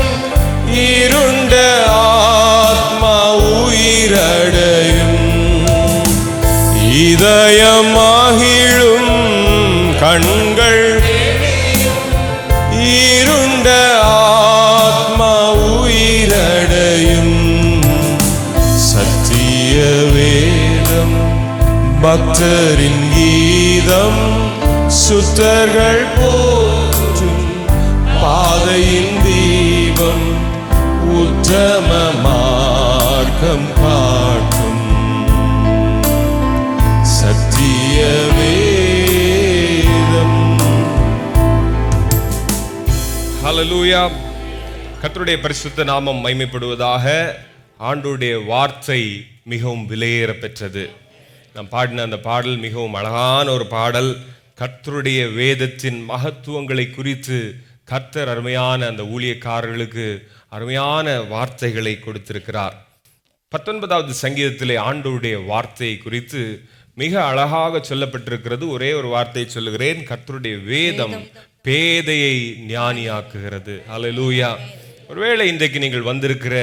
இருண்ட ஆத்மா உயிரடையும், இதயம் மகிழும் கண்கள் இருண்ட ஆத்மா உயிரடையும், சத்திய வேதம் பக்தரின் கீதம், சுத்தர்கள் போற்றும் பாதையின் தீபம், உத்தம மார்க்கம் காட்டும் சத்திய வேதம். ஹல்லேலூயா. கர்த்தருடைய பரிசுத்த நாமம் மகிமைப்படுவதாக. ஆண்டவருடைய வார்த்தை மிகவும் விலையேற பெற்றது. நாம் பாடின அந்த பாடல் மிகவும் அழகான ஒரு பாடல். கர்த்தருடைய வேதத்தின் மகத்துவங்களை குறித்து கர்த்தர் அருமையான அந்த ஊழியக்காரர்களுக்கு அருமையான வார்த்தைகளை கொடுத்திருக்கிறார். 19வது சங்கீதத்திலே ஆண்டவருடைய வார்த்தையை குறித்து மிக அழகாக சொல்லப்பட்டிருக்கிறது. ஒரே ஒரு வார்த்தையை சொல்லுகிறேன். கர்த்தருடைய வேதம் பேதையை ஞானியாக்குகிறது. ஹல்லேலூயா. ஒருவேளை இன்றைக்கு நீங்கள் வந்திருக்கிற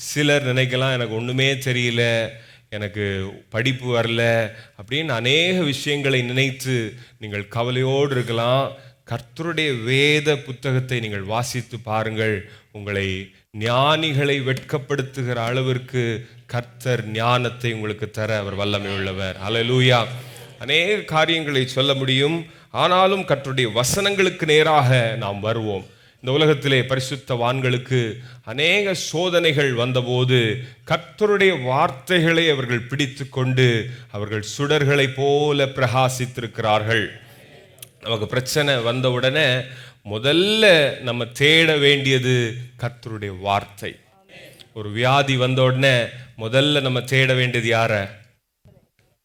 சிலர் நினைக்கலாம், எனக்கு ஒன்றுமே தெரியல, எனக்கு படிப்பு வரல அப்படின்னு அநேக விஷயங்களை நினைத்து நீங்கள் கவலையோடு இருக்கலாம். கர்த்தருடைய வேத புத்தகத்தை நீங்கள் வாசித்து பாருங்கள். உங்களை ஞானிகளை வெட்கப்படுத்துகிற அளவிற்கு கர்த்தர் ஞானத்தை உங்களுக்கு தர அவர் வல்லமை உள்ளவர். ஹல்லேலூயா. அநேக காரியங்களை சொல்ல முடியும். ஆனாலும் கர்த்தருடைய வசனங்களுக்கு நேராக நாம் வருவோம். இந்த உலகத்திலே பரிசுத்தவான்களுக்கு அநேக சோதனைகள் வந்தபோது கர்த்தருடைய வார்த்தைகளை அவர்கள் பிடித்து கொண்டு அவர்கள் சுடர்களை போல பிரகாசித்திருக்கிறார்கள். நமக்கு பிரச்சனை வந்தவுடனே முதல்ல நம்ம தேட வேண்டியது கர்த்தருடைய வார்த்தை. ஒரு வியாதி வந்த உடனே முதல்ல நம்ம தேட வேண்டியது யார?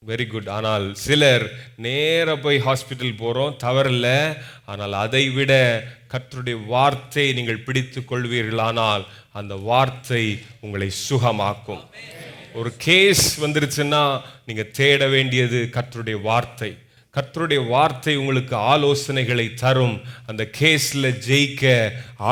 Very good. ஆனால் சிலர் நேர போய் ஹாஸ்பிட்டல் போகிறோம், தவறில்ல. ஆனால் அதை விட கர்த்தருடைய வார்த்தையை நீங்கள் பிடித்து கொள்வீர்களானால் அந்த வார்த்தை உங்களை சுகமாக்கும். ஒரு கேஸ் வந்துருச்சுன்னா நீங்கள் தேட வேண்டியது கர்த்தருடைய வார்த்தை. கர்த்தருடைய வார்த்தை உங்களுக்கு ஆலோசனைகளை தரும். அந்த கேஸில் ஜெயிக்க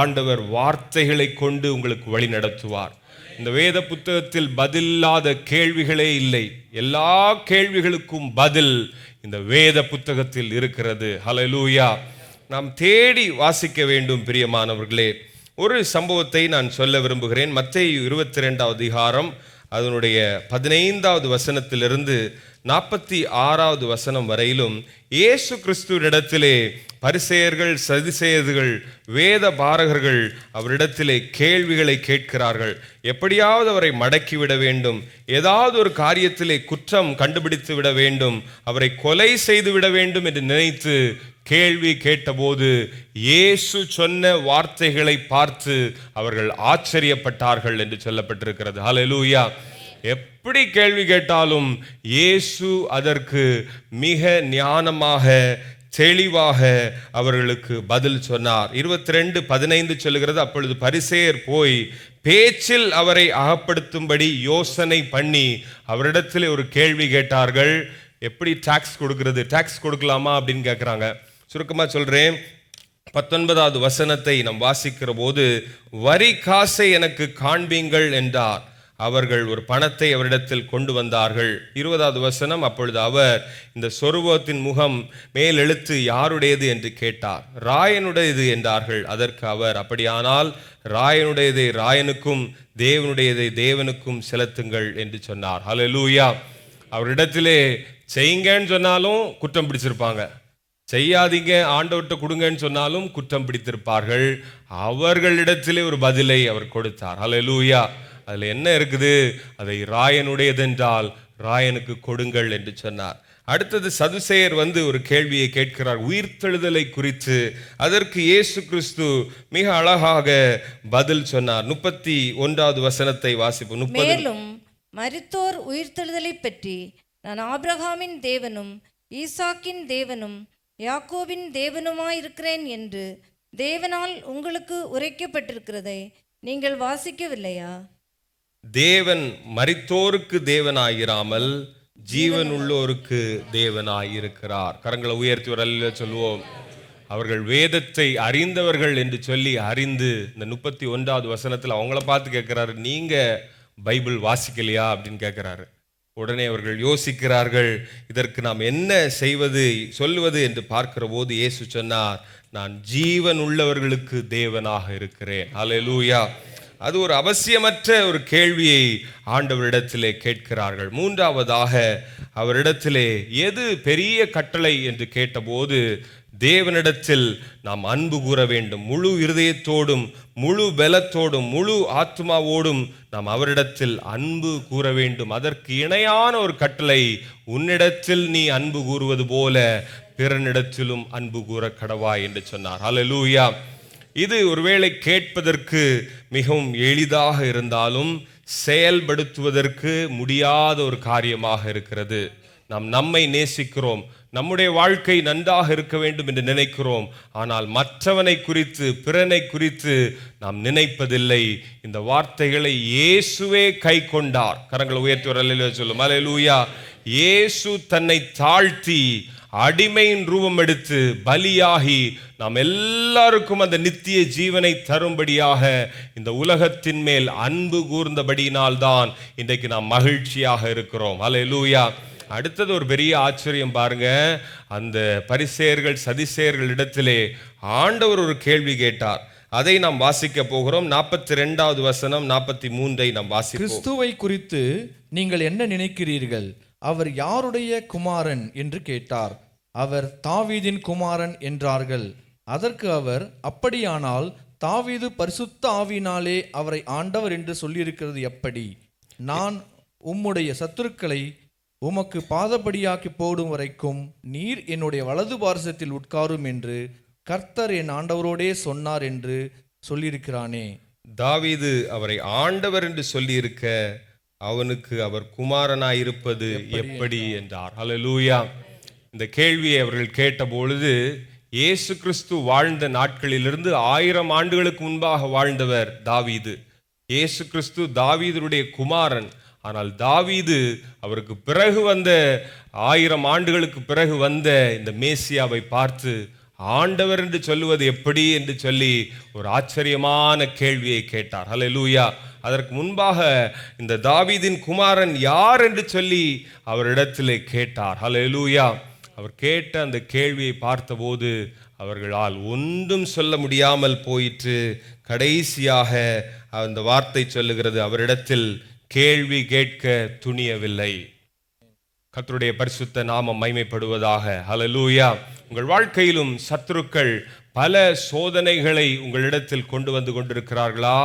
ஆண்டவர் வார்த்தைகளை கொண்டு உங்களுக்கு வழி நடத்துவார். இந்த வேத புத்தகத்தில் பதிலில்லாத கேள்விகளே இல்லை. எல்லா கேள்விகளுக்கும் பதில் இந்த வேத புத்தகத்தில் இருக்கிறது. ஹல்லேலூயா. நாம் தேடி வாசிக்க வேண்டும் பிரியமானவர்களே. ஒரு சம்பவத்தை நான் சொல்ல விரும்புகிறேன். மத்தேயு 22வது அதிகாரம் அதனுடைய 15வது வசனத்திலிருந்து 46வது வசனம் வரையிலும் இயேசு கிறிஸ்துவினிடத்திலே பரிசேயர்கள், சதுசேயர்கள், வேத பாரகர்கள் அவரிடத்திலே கேள்விகளை கேட்கிறார்கள். எப்படியாவது அவரை மடக்கிவிட வேண்டும், ஏதாவது ஒரு காரியத்திலே குற்றம் கண்டுபிடித்து விட வேண்டும், அவரை கொலை செய்து விட வேண்டும் என்று நினைத்து கேள்வி கேட்டபோது இயேசு சொன்ன வார்த்தைகளை பார்த்து அவர்கள் ஆச்சரியப்பட்டார்கள் என்று சொல்லப்பட்டிருக்கிறது. ஹல்லேலூயா. எப்படி கேள்வி கேட்டாலும் இயேசு அதற்கு மிக ஞானமாக, தெளிவாக அவர்களுக்கு பதில் சொன்னார். 22:15 சொல்லுகிறது, அப்பொழுது பரிசேயர் போய் பேச்சில் அவரை அகப்படுத்தும்படி யோசனை பண்ணி அவரிடத்தில் ஒரு கேள்வி கேட்டார்கள். எப்படி டாக்ஸ் கொடுக்கிறது, டாக்ஸ் கொடுக்கலாமா அப்படின்னு கேட்குறாங்க. சுருக்கமாக சொல்கிறேன், 19வது வசனத்தை நாம் வாசிக்கிற போது, வரி காசை எனக்கு காண்பீங்கள் என்றார். அவர்கள் ஒரு பணத்தை அவரிடத்தில் கொண்டு வந்தார்கள். 20வது வசனம், அப்பொழுது அவர் இந்த சொருபத்தின் முகம் மேல் எழுத்து யாருடையது என்று கேட்டார். ராயனுடையது என்றார்கள். அதற்கு அவர், அப்படியானால் ராயனுடையதை ராயனுக்கும் தேவனுடையதை தேவனுக்கும் செலுத்துங்கள் என்று சொன்னார். ஹல்லேலூயா. அவரிடத்திலே செய்யுங்கன்னு சொன்னாலும் குற்றம் பிடிச்சிருப்பாங்க, செய்யாதீங்க ஆண்டவர்கிட்ட கொடுங்கன்னு சொன்னாலும் குற்றம் பிடித்திருப்பார்கள். அவர்களிடத்திலே ஒரு பதிலை அவர் கொடுத்தார். ஹல்லேலூயா. அதில் என்ன இருக்குது? அதை ராயனுடையதென்றால் ராயனுக்கு கொடுங்கள் என்று சொன்னார். அடுத்தது சதுசேயர் ஒரு கேள்வியை கேட்கிறார், உயிர்த்தெழுதலை குறித்து. அதற்கு இயேசு கிறிஸ்து மிக அழகாக பதில் சொன்னார். 31வது வசனத்தை வாசிப்போம். மேலும் மரித்தோர் உயிர்த்தெழுதலை பற்றி நான் ஆபிரகாமின் தேவனும் ஈசாக்கின் தேவனும் யாக்கோபின் தேவனுமாயிருக்கிறேன் என்று தேவனால் உங்களுக்கு உரைக்கப்பட்டிருக்கிறதை நீங்கள் வாசிக்கவில்லையா? தேவன் மரித்தோருக்கு தேவனாயிராமல் ஜீவன் உள்ளோருக்கு தேவனாயிருக்கிறார். கரங்களை உயர்த்தி ஒரு அல்லேலூயா சொல்லுவோம். அவர்கள் வேதத்தை அறிந்தவர்கள் என்று சொல்லி அறிந்து இந்த 31வது வசனத்தில் அவங்கள பார்த்து கேட்கிறாரு, நீங்க பைபிள் வாசிக்கலையா அப்படின்னு கேட்கிறாரு. உடனே அவர்கள் யோசிக்கிறார்கள், இதற்கு நாம் என்ன செய்வது சொல்லுவது என்று பார்க்கிற போது இயேசு சொன்னார், நான் ஜீவன் உள்ளவர்களுக்கு தேவனாக இருக்கிறேன். ஹல்லேலூயா. அது ஒரு அவசியமற்ற ஒரு கேள்வியை ஆண்டவரிடத்திலே கேட்கிறார்கள். 3வதாக அவரிடத்திலே எது பெரிய கட்டளை என்று கேட்டபோது தேவனிடத்தில் நாம் அன்பு கூற வேண்டும். முழு இருதயத்தோடும், முழு பலத்தோடும், முழு ஆத்மாவோடும் நாம் அவரிடத்தில் அன்பு கூற வேண்டும். அதற்கு இணையான ஒரு கட்டளை, உன்னிடத்தில் நீ அன்பு கூறுவது போல பிறனிடத்திலும் அன்பு கூற கடவாய் என்று சொன்னார். ஹல்லேலூயா. இது ஒருவேளை கேட்பதற்கு மிகவும் எளிதாக இருந்தாலும் செயல்படுத்துவதற்கு முடியாத ஒரு காரியமாக இருக்கிறது. நாம் நம்மை நேசிக்கிறோம், நம்முடைய வாழ்க்கை நன்றாக இருக்க வேண்டும் என்று நினைக்கிறோம். ஆனால் மற்றவனை குறித்து, பிறனை குறித்து நாம் நினைப்பதில்லை. இந்த வார்த்தைகளை இயேசுவே கை கொண்டார். கரங்களை உயர்த்தி ஒரு அல்லேலூயா சொல்லும். ஹல்லேலூயா. இயேசு தன்னை தாழ்த்தி அடிமையின் ரூபம் எடுத்து பலியாகி நாம் எல்லாருக்கும் அந்த நித்திய ஜீவனை தரும்படியாக இந்த உலகத்தின் மேல் அன்பு கூர்ந்தபடியினால்தான் இன்றைக்கு நாம் மகிழ்ச்சியாக இருக்கிறோம். ஹல்லேலூயா. அடுத்தது ஒரு பெரிய ஆச்சரியம் பாருங்க. அந்த பரிசேயர்கள், சதிசேயர்கள் இடத்திலே ஆண்டவர் ஒரு கேள்வி கேட்டார். அதை நாம் வாசிக்க போகிறோம். 42வது வசனம், 43ஐ நாம் வாசிப்போம். கிறிஸ்துவை குறித்து நீங்கள் என்ன நினைக்கிறீர்கள்? அவர் யாருடைய குமாரன் என்று கேட்டார். அவர் தாவீதின் குமாரன் என்றார்கள். அதற்கு அவர், அப்படியானால் தாவீது பரிசுத்த ஆவியினாலே அவரை ஆண்டவர் என்று சொல்லியிருக்கிறது எப்படி? நான் உம்முடைய சத்துருக்களை உமக்கு பாதபடியாக்கி போடும் வரைக்கும் நீர் என்னுடைய வலது பார்சத்தில் உட்காரும் என்று கர்த்தர் என் ஆண்டவரோடே சொன்னார் என்று சொல்லியிருக்கிறானே. தாவீது அவரை ஆண்டவர் என்று சொல்லியிருக்க அவனுக்கு அவர் குமாரனாயிருப்பது எப்படி என்றார். ஹல்லேலூயா. இந்த கேள்வியை அவர்கள் கேட்ட பொழுது, இயேசு கிறிஸ்து வாழ்ந்த நாட்களிலிருந்து 1000 ஆண்டுகளுக்கு முன்பாக வாழ்ந்தவர் தாவீது. இயேசு கிறிஸ்து தாவீதுடைய குமாரன். ஆனால் தாவீது அவருக்கு பிறகு வந்த 1000 ஆண்டுகளுக்கு பிறகு வந்த இந்த மேசியாவை பார்த்து ஆண்டவர் என்று சொல்லுவது எப்படி என்று சொல்லி ஒரு ஆச்சரியமான கேள்வியை கேட்டார். ஹல்லேலூயா. அதற்கு முன்பாக இந்த தாவீதின் குமாரன் யார் என்று சொல்லி அவரிடத்திலே கேட்டார். ஹல்லேலூயா. அவர் கேட்ட அந்த கேள்வியை பார்த்தபோது அவர்களால் ஒன்றும் சொல்ல முடியாமல் போயிற்று. கடைசியாக அந்த வார்த்தை சொல்லுகிறது, அவரிடத்தில் கேள்வி கேட்க துணியவில்லை. கர்த்தருடைய பரிசுத்த நாமம் மகிமைப்படுவதாக. ஹல்லேலூயா. உங்கள் வாழ்க்கையிலும் சத்துருக்கள் பல சோதனைகளை உங்களிடத்தில் கொண்டு வந்து கொண்டிருக்கிறார்களா?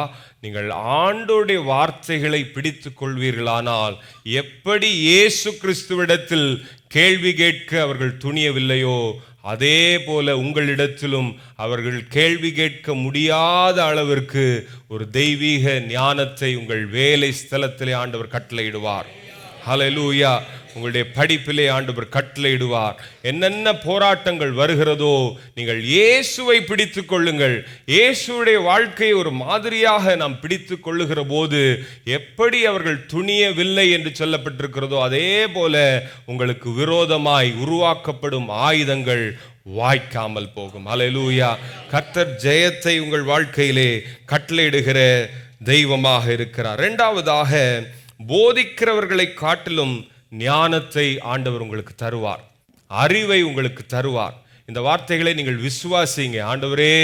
நீங்கள் ஆண்டவருடைய வார்த்தைகளை பிடித்து கொள்வீர்களானால், எப்படி இயேசு கிறிஸ்துவிடத்தில் கேள்வி கேட்க அவர்கள் துணியவில்லையோ அதே போல உங்களிடத்திலும் அவர்கள் கேள்வி கேட்க முடியாத அளவிற்கு ஒரு தெய்வீக ஞானத்தை உங்கள் வேலை ஸ்தலத்திலே ஆண்டவர் கட்டளையிடுவார். ஹல்லேலூயா. உங்களுடைய படிப்பிலே ஆண்டவர் கட்டளையிடுவார். என்னென்ன போராட்டங்கள் வருகிறதோ நீங்கள் இயேசுவை பிடித்து கொள்ளுங்கள். இயேசுடைய வாழ்க்கையை ஒரு மாதிரியாக நாம் பிடித்து கொள்ளுகிற போது எப்படி அவர்கள் துணியவில்லை என்று சொல்லப்பட்டிருக்கிறதோ அதே போல உங்களுக்கு விரோதமாய் உருவாக்கப்படும் ஆயுதங்கள் வாய்க்காமல் போகும். ஹல்லேலூயா. கர்த்தர் ஜெயத்தை உங்கள் வாழ்க்கையிலே கட்டளையிடுகிற தெய்வமாக இருக்கிறார். இரண்டாவதாக, போதிக்கிறவர்களை காட்டிலும் ஞானத்தை ஆண்டவர் உங்களுக்கு தருவார், அறிவை உங்களுக்கு தருவார். இந்த வார்த்தைகளை நீங்கள் விசுவாசிங்க. ஆண்டவரே,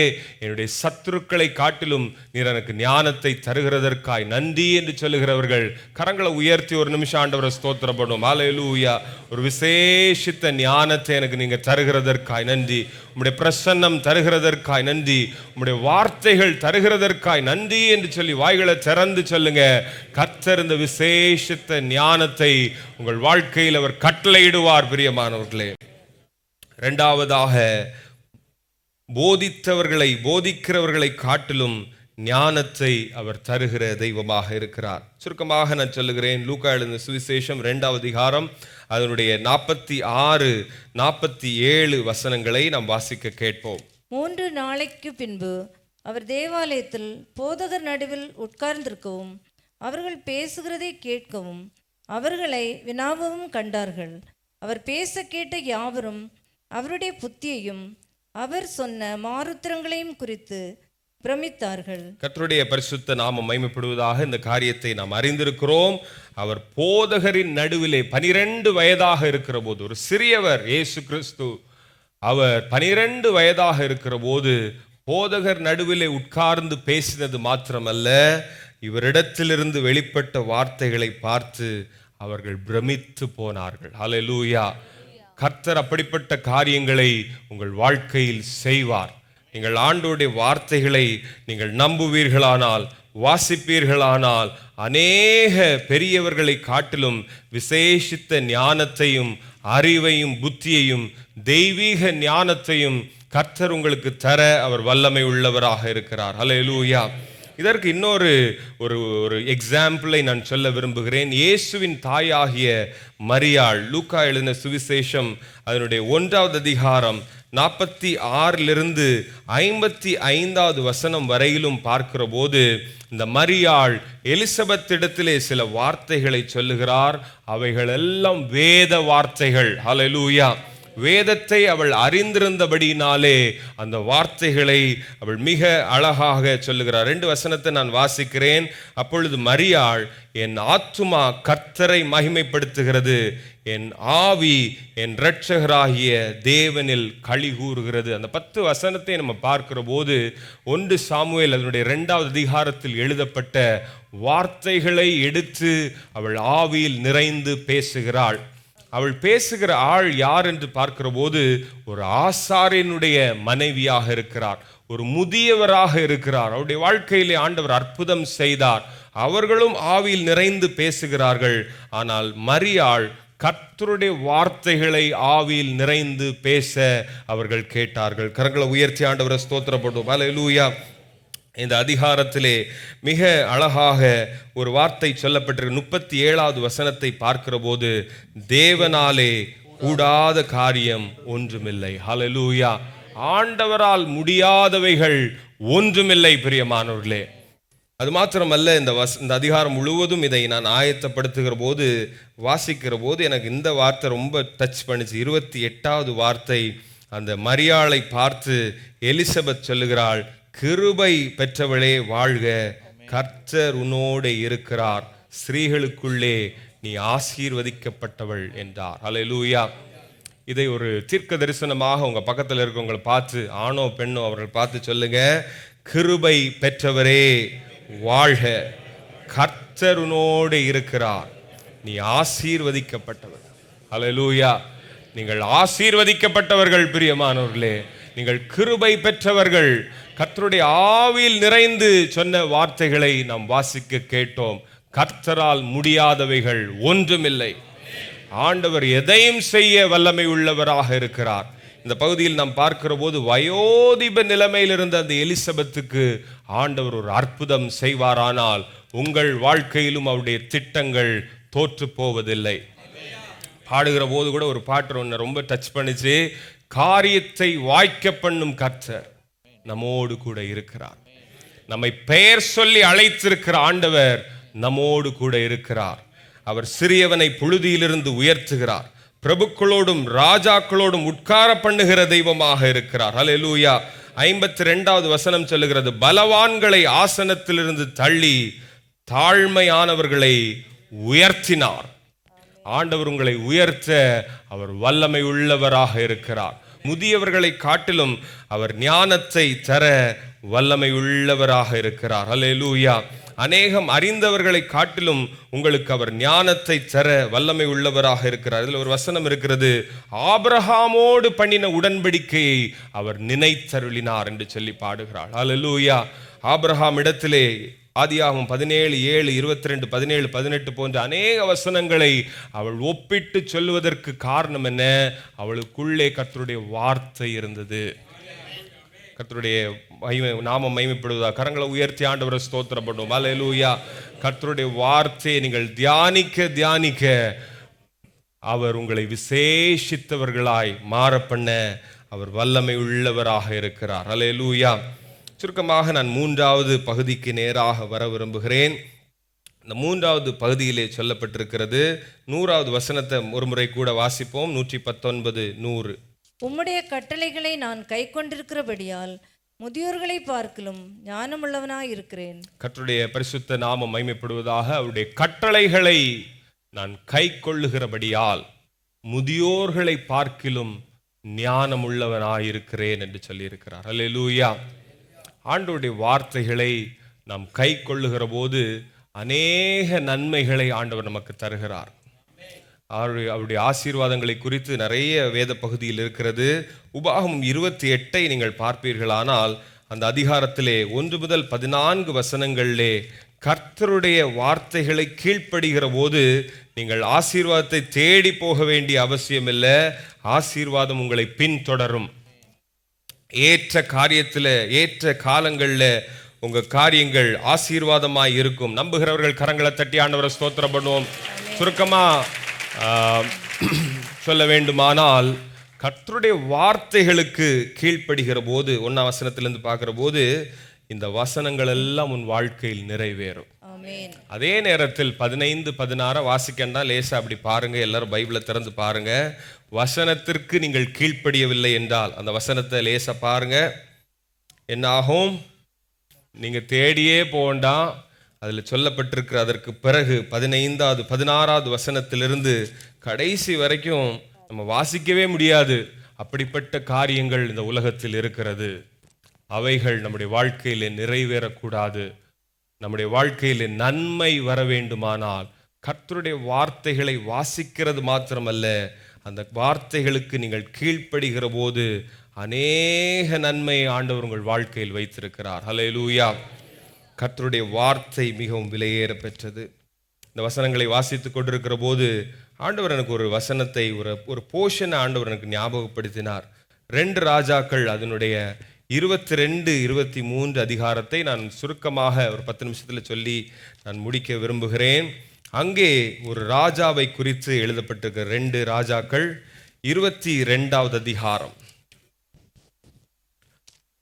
என்னுடைய சத்துருக்களை காட்டிலும் நீர் எனக்கு ஞானத்தை தருகிறதற்காய் நன்றி என்று சொல்லுகிறவர்கள் கரங்களை உயர்த்தி ஒரு நிமிஷம் ஆண்டவரை ஸ்தோத்திரம் பண்ணுவோம். ஹல்லேலூயா. ஒரு விசேஷித்த ஞானத்தை எனக்கு நீங்க தருகிறதற்காய் நன்றி. உம்முடைய பிரசன்னம் தருகிறதற்காய் நன்றி. உம்முடைய வார்த்தைகள் தருகிறதற்காய் நன்றி என்று சொல்லி வாய்களை திறந்து சொல்லுங்க. கர்த்தர் இந்த விசேஷித்த ஞானத்தை உங்கள் வாழ்க்கையில் அவர் கட்டளையிடுவார். பிரியமானவர்களே, இரண்டாவதாக, போதிக்கிறவர்களை காட்டிலும் ஞானத்தை அவர் தருகிற தெய்வமாக இருக்கிறார். சுருக்கமாக நான் சொல்லுகிறேன். லூக்கா எழுதின சுவிசேஷம் 2ஆம் அதிகாரம் அதனுடைய 46, 47 வசனங்களை நாம் வாசிக்க கேட்போம். 3 நாளைக்கு பின்பு அவர் தேவாலயத்தில் போதகர் நடுவில் உட்கார்ந்திருக்கவும் அவர்கள் பேசுகிறதை கேட்கவும் அவர்களை வினாவவும் கண்டார்கள். அவர் பேச கேட்ட யாவரும் அவருடைய புத்தியையும் அவர் சொன்ன மாறுத்திரங்களையும் குறித்து பிரமித்தார்கள். கர்த்தருடைய பரிசுத்த நாமம் மகிமைப்படுவதாக. இந்த காரியத்தை நாம் அறிந்திருக்கிறோம். அவர் போதகரின் நடுவிலே 12 வயதாக இருக்கிற போது, ஒரு சிறியவர் இயேசு கிறிஸ்து, அவர் 12 வயதாக இருக்கிற போது போதகர் நடுவிலே உட்கார்ந்து பேசினது மாத்திரமல்ல, இவரிடத்திலிருந்து வெளிப்பட்ட வார்த்தைகளை பார்த்து அவர்கள் பிரமித்து போனார்கள். ஹல்லேலூயா. கர்த்தர் அப்படிப்பட்ட காரியங்களை உங்கள் வாழ்க்கையில் செய்வார். நீங்கள் ஆண்டவருடைய வார்த்தைகளை நீங்கள் நம்புவீர்களானால், வாசிப்பீர்களானால், அநேக பெரியவர்களை காட்டிலும் விசேஷித்த ஞானத்தையும் அறிவையும் புத்தியையும் தெய்வீக ஞானத்தையும் கர்த்தர் உங்களுக்கு தர அவர் வல்லமை உள்ளவராக இருக்கிறார். ஹல்லேலூயா. இதற்கு இன்னொரு ஒரு எக்ஸாம்பிளை நான் சொல்ல விரும்புகிறேன். இயேசுவின் தாயாகிய மரியாள், லூக்கா எழுதின சுவிசேஷம் அதனுடைய 1ஆவது அதிகாரம் 46 55 வசனம் வரையிலும் பார்க்கிற போது இந்த மரியாள் எலிசபெத்திடத்திலே சில வார்த்தைகளை சொல்லுகிறார். அவைகள் எல்லாம் வேத வார்த்தைகள். ஹல்லேலூயா. வேதத்தை அவள் அறிந்திருந்தபடியினாலே அந்த வார்த்தைகளை அவள் மிக அழகாக சொல்லுகிறார். 2 வசனத்தை நான் வாசிக்கிறேன். அப்பொழுது மரியாள், என் ஆத்துமா கர்த்தரை மகிமைப்படுத்துகிறது, என் ஆவி என் இரட்சகராகிய தேவனில் களி கூறுகிறது. அந்த 10 வசனத்தை நம்ம பார்க்கிற போது 1 சாமுவேல் அதனுடைய 2ஆவது அதிகாரத்தில் எழுதப்பட்ட வார்த்தைகளை எடுத்து அவள் ஆவியில் நிறைந்து பேசுகிறாள். அவள் பேசுகிற ஆள் யார் என்று பார்க்கிற போது ஒரு ஆசாரியனுடைய மனைவியாக இருக்கிறார், ஒரு முதியவராக இருக்கிறார். அவருடைய வாழ்க்கையிலே ஆண்டவர் அற்புதம் செய்தார். அவர்களும் ஆவியில் நிறைந்து பேசுகிறார்கள். ஆனால் மரியாள் கர்த்தருடைய வார்த்தைகளை ஆவியில் நிறைந்து பேச அவர்கள் கேட்டார்கள். கரங்களை உயர்த்தி ஆண்டவரை ஸ்தோத்திரப்படுவோம். ஹல்லேலூயா. இந்த அதிகாரத்திலே மிக அழகாக ஒரு வார்த்தை சொல்லப்பட்டிருக்கு. 37வது வசனத்தை பார்க்கிற போது, தேவனாலே கூடாத காரியம் ஒன்றுமில்லை. ஹல்லேலூயா. ஆண்டவரால் முடியாதவைகள் ஒன்றுமில்லை. பிரியமானவர்களே, அது மாத்திரமல்ல, இந்த அதிகாரம் முழுவதும் இதை நான் ஆயத்தப்படுத்துகிற போது வாசிக்கிற போது எனக்கு இந்த வார்த்தை ரொம்ப டச் பண்ணிச்சு. 28வது வார்த்தை, அந்த மரியாளை பார்த்து எலிசபெத் சொல்லுகிறாள், கிருபை பெற்றவளே வாழ்க, கர்த்தர் உன்னோடு இருக்கிறார், ஸ்திரீகளுக்குள்ளே நீ ஆசீர்வதிக்கப்பட்டவள் என்றார். ஹல்லேலூயா. இதை ஒரு தீர்க்க தரிசனமாக உங்க பக்கத்தில் இருக்கவங்களை பார்த்து, ஆணோ பெண்ணோ, அவர்கள் பார்த்து சொல்லுங்க, கிருபை பெற்றவரே வாழ்க, கர்த்தர் உன்னோடு இருக்கிறார், நீ ஆசீர்வதிக்கப்பட்டவர். ஹல்லேலூயா. நீங்கள் ஆசீர்வதிக்கப்பட்டவர்கள் பிரியமானவர்களே, நீங்கள் கிருபை பெற்றவர்கள். கர்த்தருடைய ஆவியில் நிறைந்து சொன்ன வார்த்தைகளை நாம் வாசிக்க கேட்டோம். கர்த்தரால் முடியாதவைகள் ஒன்றுமில்லை. ஆண்டவர் எதையும் செய்ய வல்லமை உள்ளவராக இருக்கிறார். இந்த பகுதியில் நாம் பார்க்கிற போது வயோதிப நிலைமையில் இருந்த அந்த எலிசபெத்துக்கு ஆண்டவர் ஒரு அற்புதம் செய்வாரானால் உங்கள் வாழ்க்கையிலும் அவருடைய திட்டங்கள் தோற்று போவதில்லை. பாடுகிற போது கூட ஒரு பாட்டு ஒன்று ரொம்ப டச் பண்ணிச்சு. காரியத்தை வாய்க்க பண்ணும் கர்த்தர் நம்மோடு கூட இருக்கிறார். நம்மை பெயர் சொல்லி அழைத்திருக்கிற ஆண்டவர் நம்மோடு கூட இருக்கிறார். அவர் சிறியவனை புழுதியிலிருந்து உயர்த்துகிறார். பிரபுக்களோடும் ராஜாக்களோடும் உட்கார பண்ணுகிற தெய்வமாக இருக்கிறார். ஹல்லேலூயா. 52வது வசனம் சொல்லுகிறது, பலவான்களை ஆசனத்திலிருந்து தள்ளி தாழ்மையானவர்களை உயர்த்தினார். ஆண்டவர் உங்களை உயர்த்த அவர் வல்லமை உள்ளவராக இருக்கிறார். முதியவர்களை காட்டிலும் அவர் ஞானத்தை தர வல்லமை உள்ளவராக இருக்கிறார். ஹல்லேலூயா. அநேகம் அறிந்தவர்களை காட்டிலும் உங்களுக்கு அவர் ஞானத்தை தர வல்லமை உள்ளவராக இருக்கிறார். இதில் ஒரு வசனம் இருக்கிறது, ஆபிரகாமோடு பண்ணின உடன்படிக்கையை அவர் நினைத்தருளினார் என்று சொல்லி பாடுகிறார். ஹல்லேலூயா. ஆபிரகாம் இடத்திலே ஆதியாகமம் 17:7, 22, 17, 18 போன்ற அநேக வசனங்களை அவள் ஒப்பிட்டு சொல்வதற்கு காரணம் என்ன? அவளுக்குள்ளே கர்த்தருடைய வார்த்தை இருந்தது. கர்த்தருடைய நாமம் மகிமைப்படுவதா? கரங்களை உயர்த்தி ஆண்டவரை ஸ்தோத்திரம் பண்ணுவோம். ஹல்லேலூயா. கர்த்தருடைய வார்த்தையை நீங்கள் தியானிக்க தியானிக்க அவர் உங்களை விசேஷித்தவர்களாய் மாற பண்ண அவர் வல்லமை உள்ளவராக இருக்கிறார். ஹல்லேலூயா. சுருக்கமாக நான் 3வது பகுதிக்கு நேராக வர விரும்புகிறேன். இந்த 3வது பகுதியிலே சொல்லப்பட்டிருக்கிறது. 100வது வசனத்தை ஒரு முறை கூட வாசிப்போம். 119, 100. உம்முடைய கட்டளைகளை நான் கை கொண்டிருக்கிறபடியால் முதியோர்களை பார்க்கிலும் ஞானமுள்ளவனாய் இருக்கிறேன். கர்த்தருடைய பரிசுத்த நாமம் மகிமைப்படுவதாக. அவருடைய கட்டளைகளை நான் கை கொள்ளுகிறபடியால் முதியோர்களை பார்க்கிலும் ஞானமுள்ளவனாய் இருக்கிறேன் என்று சொல்லியிருக்கிறார். ஹல்லேலூயா. ஆண்டவருடைய வார்த்தைகளை நாம் கை கொள்ளுகிற போது அநேக நன்மைகளை ஆண்டவர் நமக்கு தருகிறார். அவருடைய ஆசீர்வாதங்களை குறித்து நிறைய வேத பகுதியில் இருக்கிறது. உபாகமம் 28 நீங்கள் பார்ப்பீர்களானால் அந்த அதிகாரத்திலே 1 முதல் 14 வசனங்களிலே கர்த்தருடைய வார்த்தைகளை கீழ்ப்படுகிற போது நீங்கள் ஆசீர்வாதத்தை தேடி போக வேண்டிய அவசியம் இல்லை. ஆசீர்வாதம் உங்களை பின்தொடரும். ஏற்ற காரியத்தில் ஏற்ற காலங்களில் உங்க காரியங்கள் ஆசீர்வாதமாய் இருக்கும். நம்புகிறவர்கள் கரங்களை தட்டி ஆண்டவரை ஸ்தோத்திரம் பண்ணுவோம். சுருக்கமா சொல்ல வேண்டுமானால் கர்த்தருடைய வார்த்தைகளுக்கு கீழ்ப்படுகிற போது 1ஆம் வசனத்திலிருந்து பார்க்கிற போது இந்த வசனங்கள் எல்லாம் உன் வாழ்க்கையில் நிறைவேறும். அதே நேரத்தில் 15, 16 வாசிக்கண்டா லேசா அப்படி பாருங்க. எல்லாரும் பைபிளை திறந்து பாருங்க. வசனத்திற்கு நீங்கள் கீழ்ப்படியவில்லை என்றால் அந்த வசனத்தை லேசா பாருங்க. என்ன ஆகும்? நீங்க தேடியே போண்டாம். அதில் சொல்லப்பட்டிருக்கிற அதற்கு பிறகு 15வது 16வது வசனத்திலிருந்து கடைசி வரைக்கும் நம்ம வாசிக்கவே முடியாது. அப்படிப்பட்ட காரியங்கள் இந்த உலகத்தில் இருக்கிறது. அவைகள் நம்முடைய வாழ்க்கையிலே நிறைவேறக்கூடாது. நம்முடைய வாழ்க்கையிலே நன்மை வர வேண்டுமானால் கர்த்தருடைய வார்த்தைகளை வாசிக்கிறது மாத்திரமல்ல, அந்த வார்த்தைகளுக்கு நீங்கள் கீழ்ப்படுகிற போது அநேக நன்மையை ஆண்டவர் உங்கள் வாழ்க்கையில் வைத்திருக்கிறார். ஹல்லேலூயா. கர்த்தருடைய வார்த்தை மிகவும் விலையேற பெற்றது. இந்த வசனங்களை வாசித்து கொண்டிருக்கிற போது ஆண்டவர் எனக்கு ஒரு வசனத்தை ஒரு போர்ஷனை ஆண்டவர் எனக்கு ஞாபகப்படுத்தினார். 2 ராஜாக்கள் அதனுடைய 22, 23 அதிகாரத்தை நான் சுருக்கமாக ஒரு 10 நிமிஷத்தில் சொல்லி நான் முடிக்க விரும்புகிறேன். அங்கே ஒரு ராஜாவை குறித்து எழுதப்பட்டிருக்கிற 2 ராஜாக்கள் 22வது அதிகாரம்.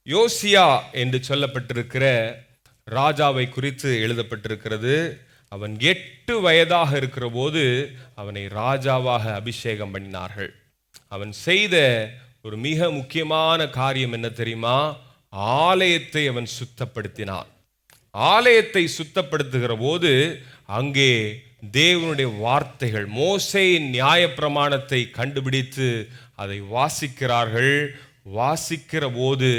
யோசியா என்று சொல்லப்பட்டிருக்கிற ராஜாவை குறித்து எழுதப்பட்டிருக்கிறது. அவன் 8 வயதாக இருக்கிற போது அவனை ராஜாவாக அபிஷேகம் பண்ணினார்கள். அவன் செய்த ஒரு மிக முக்கியமான காரியம் என்ன தெரியுமா? ஆலயத்தை அவன் சுத்தப்படுத்தினான். ஆலயத்தை சுத்தப்படுத்துகிற போது அங்கே தேவனுடைய வார்த்தைகள், மோசேயின் நியாயப்பிரமாணத்தை கண்டுபிடித்து அதை வாசிக்கிறார்கள். வாசிக்கிற போது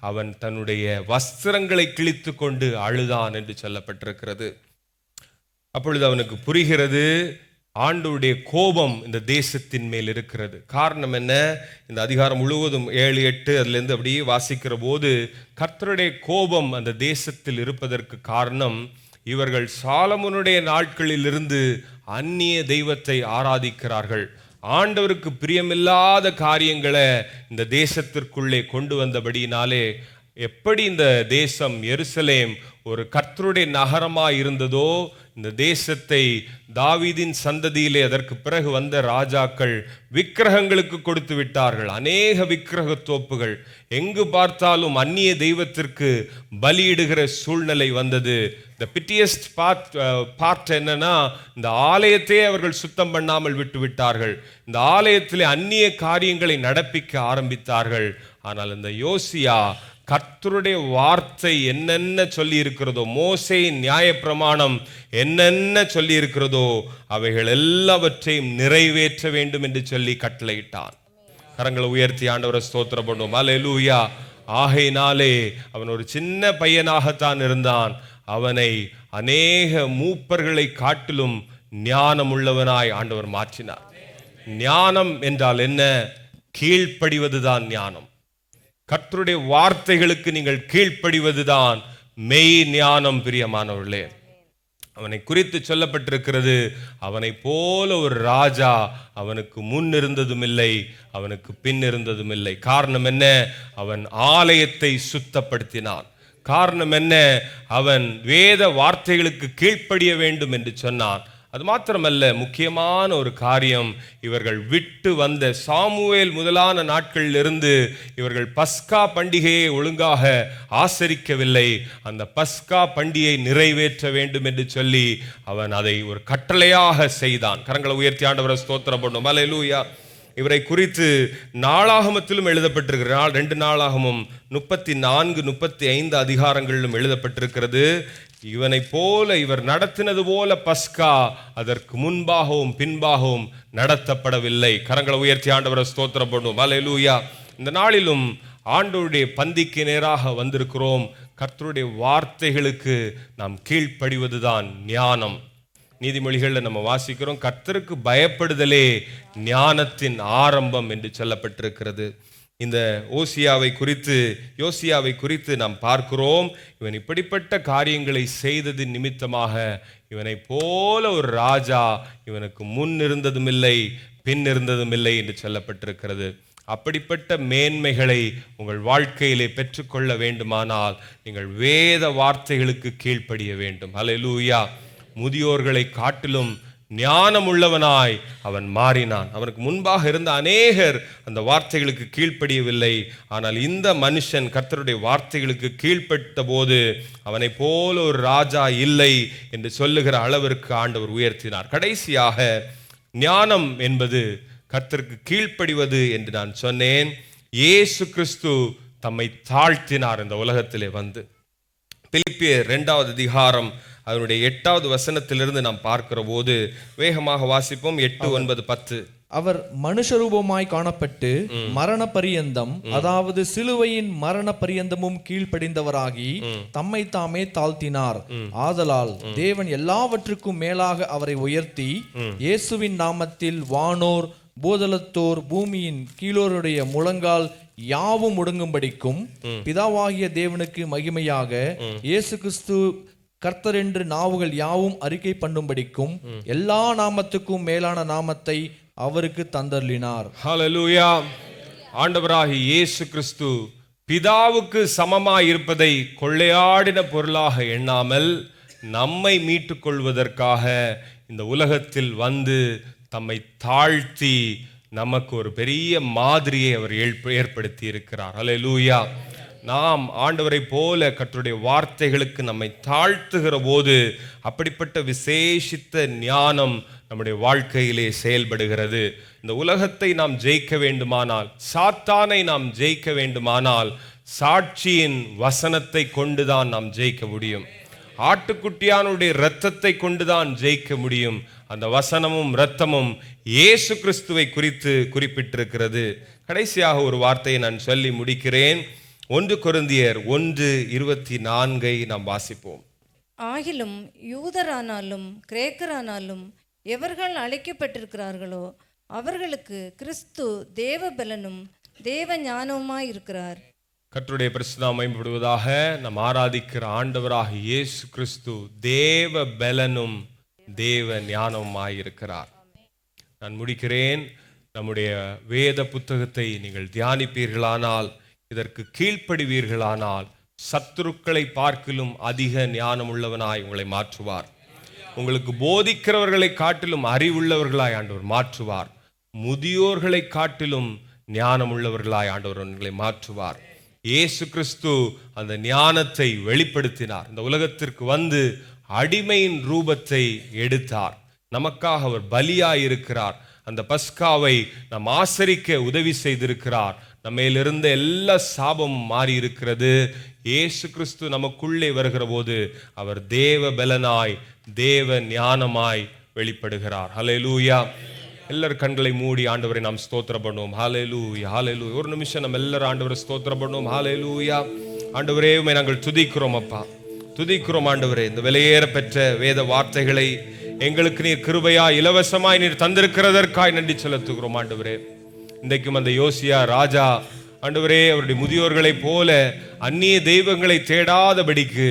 அவன் தன்னுடைய வஸ்திரங்களை கிழித்து கொண்டு அழுதான் என்று சொல்லப்பட்டிருக்கிறது. அப்பொழுது அவனுக்கு புரிகிறது, ஆண்டவருடைய கோபம் இந்த தேசத்தின் மேல் இருக்கிறது. காரணம் என்ன? இந்த அதிகாரம் முழுவதும் 7, 8 அதுலேருந்து அப்படியே வாசிக்கிற போது கர்த்தருடைய கோபம் அந்த தேசத்தில் இருப்பதற்கு காரணம், இவர்கள் சாலமோனுடைய நாட்களிலிருந்து அந்நிய தெய்வத்தை ஆராதிக்கிறார்கள். ஆண்டவருக்கு பிரியமில்லாத காரியங்களை இந்த தேசத்திற்குள்ளே கொண்டு வந்தபடியினாலே, எப்படி இந்த தேசம் எருசலேம் ஒரு கர்த்தருடைய நகரமாய் இருந்ததோ, இந்த தேசத்தை தாவீதின் சந்ததியிலே அதற்கு பிறகு வந்த ராஜாக்கள் விக்கிரகங்களுக்கு கொடுத்து விட்டார்கள். அநேக விக்கிரக தோப்புகள், எங்கு பார்த்தாலும் அந்நிய தெய்வத்திற்கு பலியிடுகிற சூழ்நிலை வந்தது. The pitiest part என்னன்னா, இந்த ஆலயத்தையே அவர்கள் சுத்தம் பண்ணாமல் விட்டு விட்டார்கள். இந்த ஆலயத்திலே அந்நிய காரியங்களை நடப்பிக்க ஆரம்பித்தார்கள். ஆனால் இந்த யோசியா கர்த்தருடைய வார்த்தை என்னென்ன சொல்லி இருக்கிறதோ, மோசேயின் நியாயப்பிரமாணம் என்னென்ன சொல்லி இருக்கிறதோ அவைகள் எல்லாவற்றையும் நிறைவேற்ற வேண்டும் என்று சொல்லி கட்டளையிட்டான். கரங்களை உயர்த்தி ஆண்டவரை ஸ்தோத்திரம் பண்ணுவோம். அல்லேலூயா. ஆகையினாலே அவன் ஒரு சின்ன பையனாகத்தான் இருந்தான். அவனை அநேக மூப்பர்களை காட்டிலும் ஞானம் உள்ளவனாய் ஆண்டவர் மாற்றினார். ஞானம் என்றால் என்ன? கீழ்ப்படிவதுதான் ஞானம். கர்த்தருடைய வார்த்தைகளுக்கு நீங்கள் கீழ்ப்படிவதுதான் மெய் ஞானம். பிரியமானவர்களே, அவனை குறித்து சொல்லப்பட்டிருக்கிறது, அவனை போல ஒரு ராஜா அவனுக்கு முன் இருந்ததும் இல்லை, அவனுக்கு பின் இருந்ததும் இல்லை. காரணம் என்ன? அவன் ஆலயத்தை சுத்தப்படுத்தினான். காரணம் என்ன? அவன் வேத வார்த்தைகளுக்கு கீழ்ப்படிய வேண்டும் என்று சொன்னான். அது மாத்திரமல்ல, முக்கியமான ஒரு காரியம், இவர்கள் விட்டு வந்த சாமுவேல் முதலான நாட்களிலிருந்து இவர்கள் பஸ்கா பண்டிகையை ஒழுங்காக ஆசரிக்கவில்லை. அந்த பஸ்கா பண்டிகையை நிறைவேற்ற வேண்டும் என்று சொல்லி அவன் அதை ஒரு கட்டளையாக செய்தான். கரங்களை உயர்த்தி ஆண்டவரை ஸ்தோத்திரம் பண்ணும். அல்லேலூயா. இவரை குறித்து நாளாகமத்திலும் எழுதப்பட்டிருக்கிற 2 நாளாகமும் 34, 35 அதிகாரங்களிலும் எழுதப்பட்டிருக்கிறது. இவனை போல இவர் நடத்தினது போல பஸ்கா அதற்கு முன்பாகவும் பின்பாகவும் நடத்தப்படவில்லை. கரங்களை உயர்த்தி ஆண்டவரை ஸ்தோத்திரம் பண்ணுவோம். அல்லேலூயா. இந்த நாளிலும் ஆண்டவருடைய பந்திக்கு நேராக வந்திருக்கிறோம். கர்த்தருடைய வார்த்தைகளுக்கு நாம் கீழ்ப்படிவதுதான் ஞானம். நீதிமொழிகளில் நம்ம வாசிக்கிறோம், கர்த்தருக்கு பயப்படுதலே ஞானத்தின் ஆரம்பம் என்று சொல்லப்பட்டிருக்கிறது. இந்த யோசியாவை குறித்து நாம் பார்க்கிறோம். இவன் இப்படிப்பட்ட காரியங்களை செய்ததின் நிமித்தமாக இவனை போல ஒரு ராஜா இவனுக்கு முன் இருந்ததும் இல்லை, பின் இருந்ததும் இல்லை என்று சொல்லப்பட்டிருக்கிறது. அப்படிப்பட்ட மேன்மைகளை உங்கள் வாழ்க்கையிலே பெற்றுக்கொள்ள வேண்டுமானால் நீங்கள் வேத வார்த்தைகளுக்கு கீழ்ப்படிய வேண்டும். அல்லேலூயா. முதியோர்களை காட்டிலும் ஞானம் உள்ளவனாய் அவன் மாறினான். அவனுக்கு முன்பாக இருந்த அநேகர் அந்த வார்த்தைகளுக்கு கீழ்ப்படியவில்லை. ஆனால் இந்த மனுஷன் கர்த்தருடைய வார்த்தைகளுக்கு கீழ்ப்பட்ட போது அவனை போல ஒரு ராஜா இல்லை என்று சொல்லுகிற அளவிற்கு ஆண்டவர் உயர்த்தினார். கடைசியாக, ஞானம் என்பது கர்த்தருக்கு கீழ்ப்படிவது என்று நான் சொன்னேன். இயேசு கிறிஸ்து தம்மை தாழ்த்தினார் இந்த உலகத்திலே வந்து. பிலிப்பியர் 2வது அதிகாரம் அதனுடைய 8வது வசனத்திலிருந்து நாம் பார்க்கிற போது, வேகமாக வாசிப்போம். 8, 9, 10. அவர் மனுஷரூபமாய் காணப்பட்டு மரண பரியந்தம், அதாவது சிலுவையின் மரண பரியந்தமும் கீழ்ப்படிந்தவராகி தம்மை தாமே தாழ்த்தினார். ஆதலால் தேவன் எல்லாவற்றுக்கும் மேலாக அவரை உயர்த்தி இயேசுவின் நாமத்தில் வானோர் பூதலத்தோர் பூமியின் கீழோருடைய முழங்கால் யாவும் ஒடுங்கும்படிக்கும் பிதாவாகிய தேவனுக்கு மகிமையாக இயேசு கிறிஸ்து கர்த்தர் என்று நாவுகள் யாவும் அறிக்கை பண்ணும்படிக்கும் எல்லா நாமத்துக்கும் மேலான நாமத்தை அவருக்கு தந்தருளினார். ஹல்லேலூயா. ஆண்டவராகிய இயேசு கிறிஸ்து பிதாவுக்கு சமமாய் இருப்பதை கொள்ளையாடின பொருளாக எண்ணாமல் நம்மை மீட்டுக் கொள்வதற்காக இந்த உலகத்தில் வந்து தம்மை தாழ்த்தி நமக்கு ஒரு பெரிய மாதிரியை அவர் ஏற்படுத்தி இருக்கிறார். ஹல்லேலூயா. நாம் ஆண்டவரை போல கர்த்தருடைய வார்த்தைகளுக்கு நம்மை தாழ்த்துகிற போது அப்படிப்பட்ட விசேஷித்த ஞானம் நம்முடைய வாழ்க்கையிலே செயல்படுகிறது. இந்த உலகத்தை நாம் ஜெயிக்க வேண்டுமானால், சாத்தானை நாம் ஜெயிக்க வேண்டுமானால், சாட்சியின் வசனத்தை கொண்டுதான் நாம் ஜெயிக்க முடியும். ஆட்டுக்குட்டியானுடைய இரத்தத்தை கொண்டுதான் ஜெயிக்க முடியும். அந்த வசனமும் இரத்தமும் இயேசு கிறிஸ்துவை குறித்து குறிப்பிட்டிருக்கிறது. கடைசியாக ஒரு வார்த்தையை நான் சொல்லி முடிக்கிறேன். 1 கொரிந்தியர் 1:24 நாம் வாசிப்போம். ஆகிலும் யூதரானாலும் கிரேக்கரானாலும் எவர்கள் அழைக்கப்பட்டிருக்கிறார்களோ அவர்களுக்கு கிறிஸ்து தேவ பலனும் தேவ ஞானவுமாய் இருக்கிறார். கர்த்தருடைய பரிசுத்தம் மகிமைப்படுவதாக. நாம் ஆராதிக்கிற ஆண்டவராக இயேசு கிறிஸ்து தேவ பலனும் தேவ ஞானவுமாய் இருக்கிறார். நான் முடிக்கிறேன். நம்முடைய வேத புத்தகத்தை நீங்கள் தியானிப்பீர்களானால், இதற்கு கீழ்ப்படிவீர்களானால், சத்துருக்களை பார்க்கிலும் அதிக ஞானம் உள்ளவனாய் உங்களை மாற்றுவார். உங்களுக்கு போதிக்கிறவர்களை காட்டிலும் அறிவுள்ளவர்களாய் ஆண்டவர் மாற்றுவார். முதியோர்களை காட்டிலும் ஞானம் உள்ளவர்களாய் ஆண்டவர் உங்களை மாற்றுவார். இயேசு கிறிஸ்து அந்த ஞானத்தை வெளிப்படுத்தினார். இந்த உலகத்திற்கு வந்து அடிமையின் ரூபத்தை எடுத்தார். நமக்காக அவர் பலியாயிருக்கிறார். அந்த பஸ்காவை நாம் ஆசரிக்க உதவி செய்திருக்கிறார். நம்மையிலிருந்த எல்லா சாபமும் மாறி இருக்கிறது. இயேசு கிறிஸ்து நமக்குள்ளே வருகிற போது அவர் தேவ பலனாய் தேவ ஞானமாய் வெளிப்படுகிறார். ஹல்லேலூயா. எல்லாரும் கண்களை மூடி ஆண்டவரை நாம் ஸ்தோத்திரம் பண்ணுவோம். ஹல்லேலூயா, ஹல்லேலூயா. ஒரு நிமிஷம் நம்ம எல்லாரும் ஆண்டவரை ஸ்தோத்திரம் பண்ணுவோம். ஹல்லேலூயா. ஆண்டவரே உம்மை நாங்கள் துதிக்கிறோம் அப்பா, துதிக்கிறோம் ஆண்டவரே. இந்த விலையேற பெற்ற வேத வார்த்தைகளை எங்களுக்கு நீர் கிருபையா இலவசமாய் நீர் தந்திருக்கிறதற்காய் நன்றி செலுத்துகிறோம் ஆண்டவரே. இன்றைக்கும் அந்த யோசியா ராஜா ஆண்டவரே அவருடைய முதியோர்களைப் போல அந்நிய தெய்வங்களை தேடாதபடிக்கு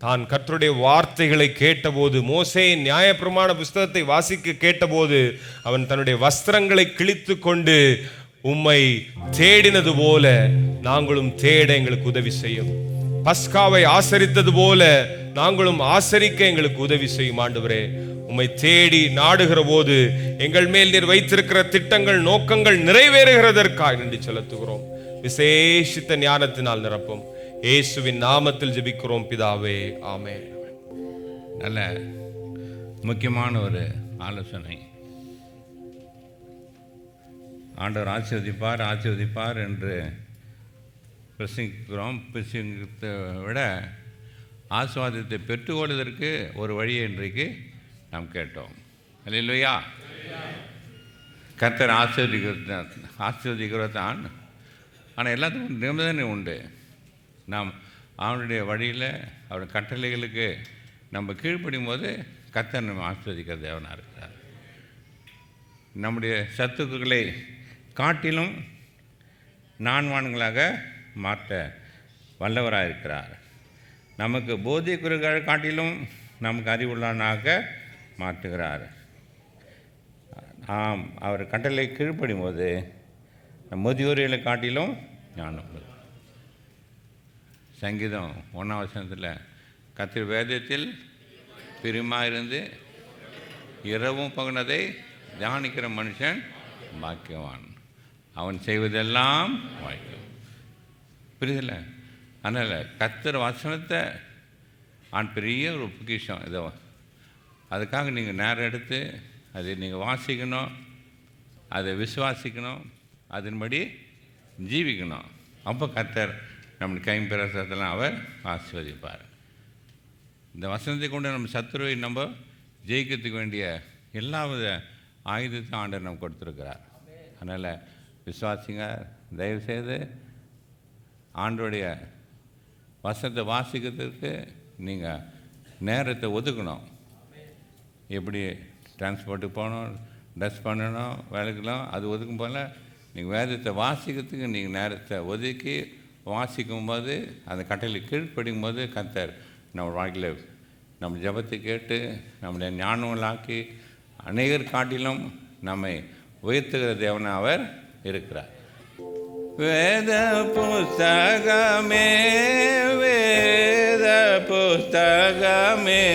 தான் கர்த்தருடைய வார்த்தைகளை கேட்டபோது, மோசேயின் நியாயப்பிரமாண புஸ்தகத்தை வாசிக்க கேட்டபோது அவன் தன்னுடைய வஸ்திரங்களை கிழித்து கொண்டு உம்மை தேடினது போல நாங்களும் தேட எங்களுக்கு உதவி செய்யும். பஸ்காவை ஆசரித்தது போல நாங்களும் ஆசரிக்க எங்களுக்கு உதவி செய்யும் ஆண்டவரே. உம்மை தேடி நாடுகிற போது எங்கள் மேல் நீர் வைத்திருக்கிற திட்டங்கள் நோக்கங்கள் நிறைவேறுகிறதற்காக நன்றி செலுத்துகிறோம். விசேஷித்த ஞானத்தினால் நிரப்பும். இயேசுவின் நாமத்தில் ஜெபிக்கிறோம் பிதாவே, ஆமென். நல்ல முக்கியமான ஒரு ஆலோசனை. ஆண்டவர் ஆசீர்வதிப்பார் ஆசீர்வதிப்பார் என்று பிரசங்கிக்கிறோம். பிரசங்கத்தை விட ஆசீர்வாதத்தை பெற்றுக்கொள்வதற்கு ஒரு வழியை இன்றைக்கு நாம் கேட்டோம். அல்லேலூயா. கர்த்தர் ஆசீர்வதிக்கிறதான். ஆனால் எல்லாத்துக்கும் நிபந்தனை உண்டு. நாம் அவனுடைய வழியில் அவருடைய கட்டளைகளுக்கு நம்ம கீழ்ப்படியும் போது கர்த்தர் நம்ம ஆசீர்வதிக்கிற தேவனாக இருக்கிறார். நம்முடைய சத்துக்களை காட்டிலும் நான்வான்களாக மாற்ற வல்லவராக இருக்கிறார். நமக்கு போதிக்குறைகளை காட்டிலும் நமக்கு அறிவுள்ளவனாக மாற்றுகிறார். ஆம், அவர் கட்டளை கீழ்ப்படியும் போது முதியோர்களை காட்டிலும் ஞானம். சங்கீதம் 1ஆம் வசனத்தில் கர்த்தர் வேதத்தில் பிரியமாக இருந்து இரவும் பகனதை தியானிக்கிற மனுஷன் பாக்கியவான், அவன் செய்வதெல்லாம் வாய்க்கும். புரியுதில்ல? அதனால் கர்த்தர் வசனத்தை பெரிய ஒரு பொக்கிஷம். இதோ அதுக்காக நீங்கள் நேரம் எடுத்து அதை நீங்கள் வாசிக்கணும், அதை விசுவாசிக்கணும், அதன்படி ஜீவிக்கணும். அப்போ கர்த்தர் நம்முடைய கைம்பிரசத்தெல்லாம் அவர் ஆசீர்வதிப்பார். இந்த வசனத்தை கொண்டு நம்ம சத்துருவை நம்ம ஜெயிக்கிறதுக்கு வேண்டிய எல்லாவித ஆயுதத்தையும் ஆண்டவர் நம்ம கொடுத்துருக்கிறார். அதனால் விசுவாசிங்க. தயவுசெய்து ஆண்டோடைய வசனத்தை வாசிக்கிறதுக்கு நீங்கள் நேரத்தை ஒதுக்கணும். எப்படி டிரான்ஸ்போர்ட்டுக்கு போகணும், ட்ரெஸ் பண்ணணும், வேலைக்கெல்லாம் அது ஒதுக்கும் போல் நீங்கள் வேதத்தை வாசிக்கிறதுக்கு நீங்கள் நேரத்தை ஒதுக்கி வாசிக்கும்போது அந்த கட்டளை கீழ்ப்படியும் போது கர்த்தர் நம்ம வாழ்க்கையில் நம்ம ஜெபத்தை கேட்டு நம்முடைய ஞானங்களாக்கி அநேகர் காட்டிலும் நம்மை உயர்த்துகிற தேவனாக அவர் இருக்கிறார். வேத புஸ்தகமே வேத புஸ்தகமே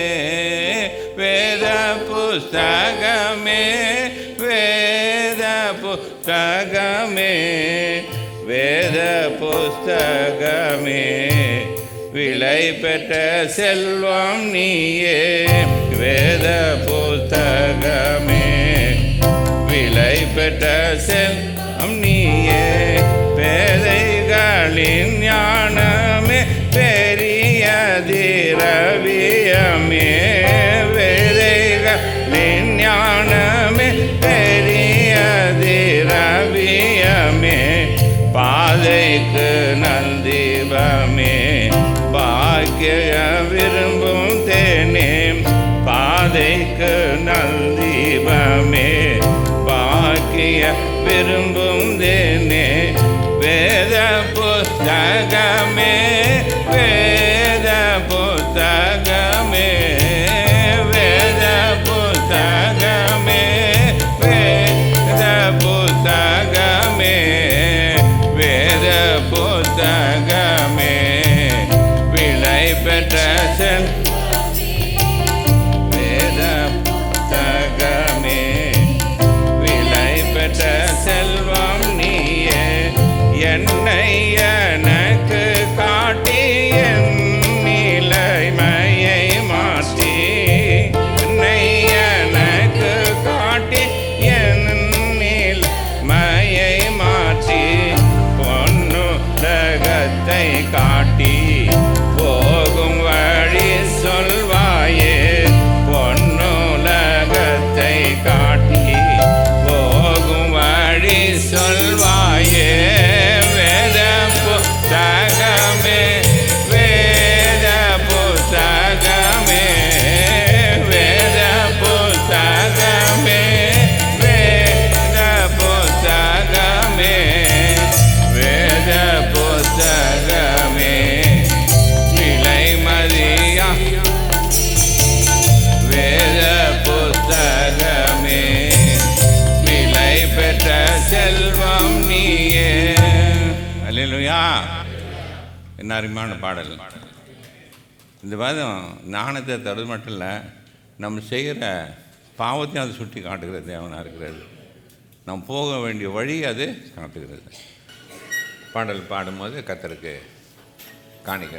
வேத புஸ்தகமே வேத புஸ்தகமே வேத புஸ்தகமே விலை பெற்ற செல்வம் நீயே. வேத புஸ்தகமே விலை பெற்ற செல்வம் நீயே. பேதைகளின் ஞானமே பெரிய திரவியமே. வேதைகளின் ஞானமே பெரிய திரவியமே. பாதைக்கு நல்தீபமே பாக்கிய விரும்பும் தேனே. பாதைக்கு நல்தீப தேனே வேத புத்தகமே வேத புத்தகமே வேத புத்தகமே வேத புத்தகமே வேத புத்தகமே விலை பெற்ற செல் வேத புத்தகமே விலை பெற்ற செல்வம் நீயே என்னை எனக்கு காட்டி என் நிலைமையை மாற்றி என்னை எனக்கு காட்டி என் நிலைமையை மாற்றி பொன்னுலகத்தை காட்டி போகும் வழி சொல்வாயே பொன்னுலகத்தை காட்டி போகும் வழி சொல்வாயே வேத புத்தகமே வேத புத்தகமே வேத புத்தகமே வேத புத்தகமே வேத புத்தகமே விலை மதியா வேத புத்தகமே விலை பெற்ற செல்வம் நீயே. அல்லேலூயா. என்ன அருமையான பாடல். இந்த பாதம் ஞானத்தை தருவது மட்டும் இல்லை, நம்ம செய்கிற பாவத்தையும் அது சுட்டி காட்டுகிறது தேவனாக இருக்கிறது. நாம் போக வேண்டிய வழி அது காட்டுகிறது. பாடல் பாடும்போது கர்த்தருக்கு காணிக்க.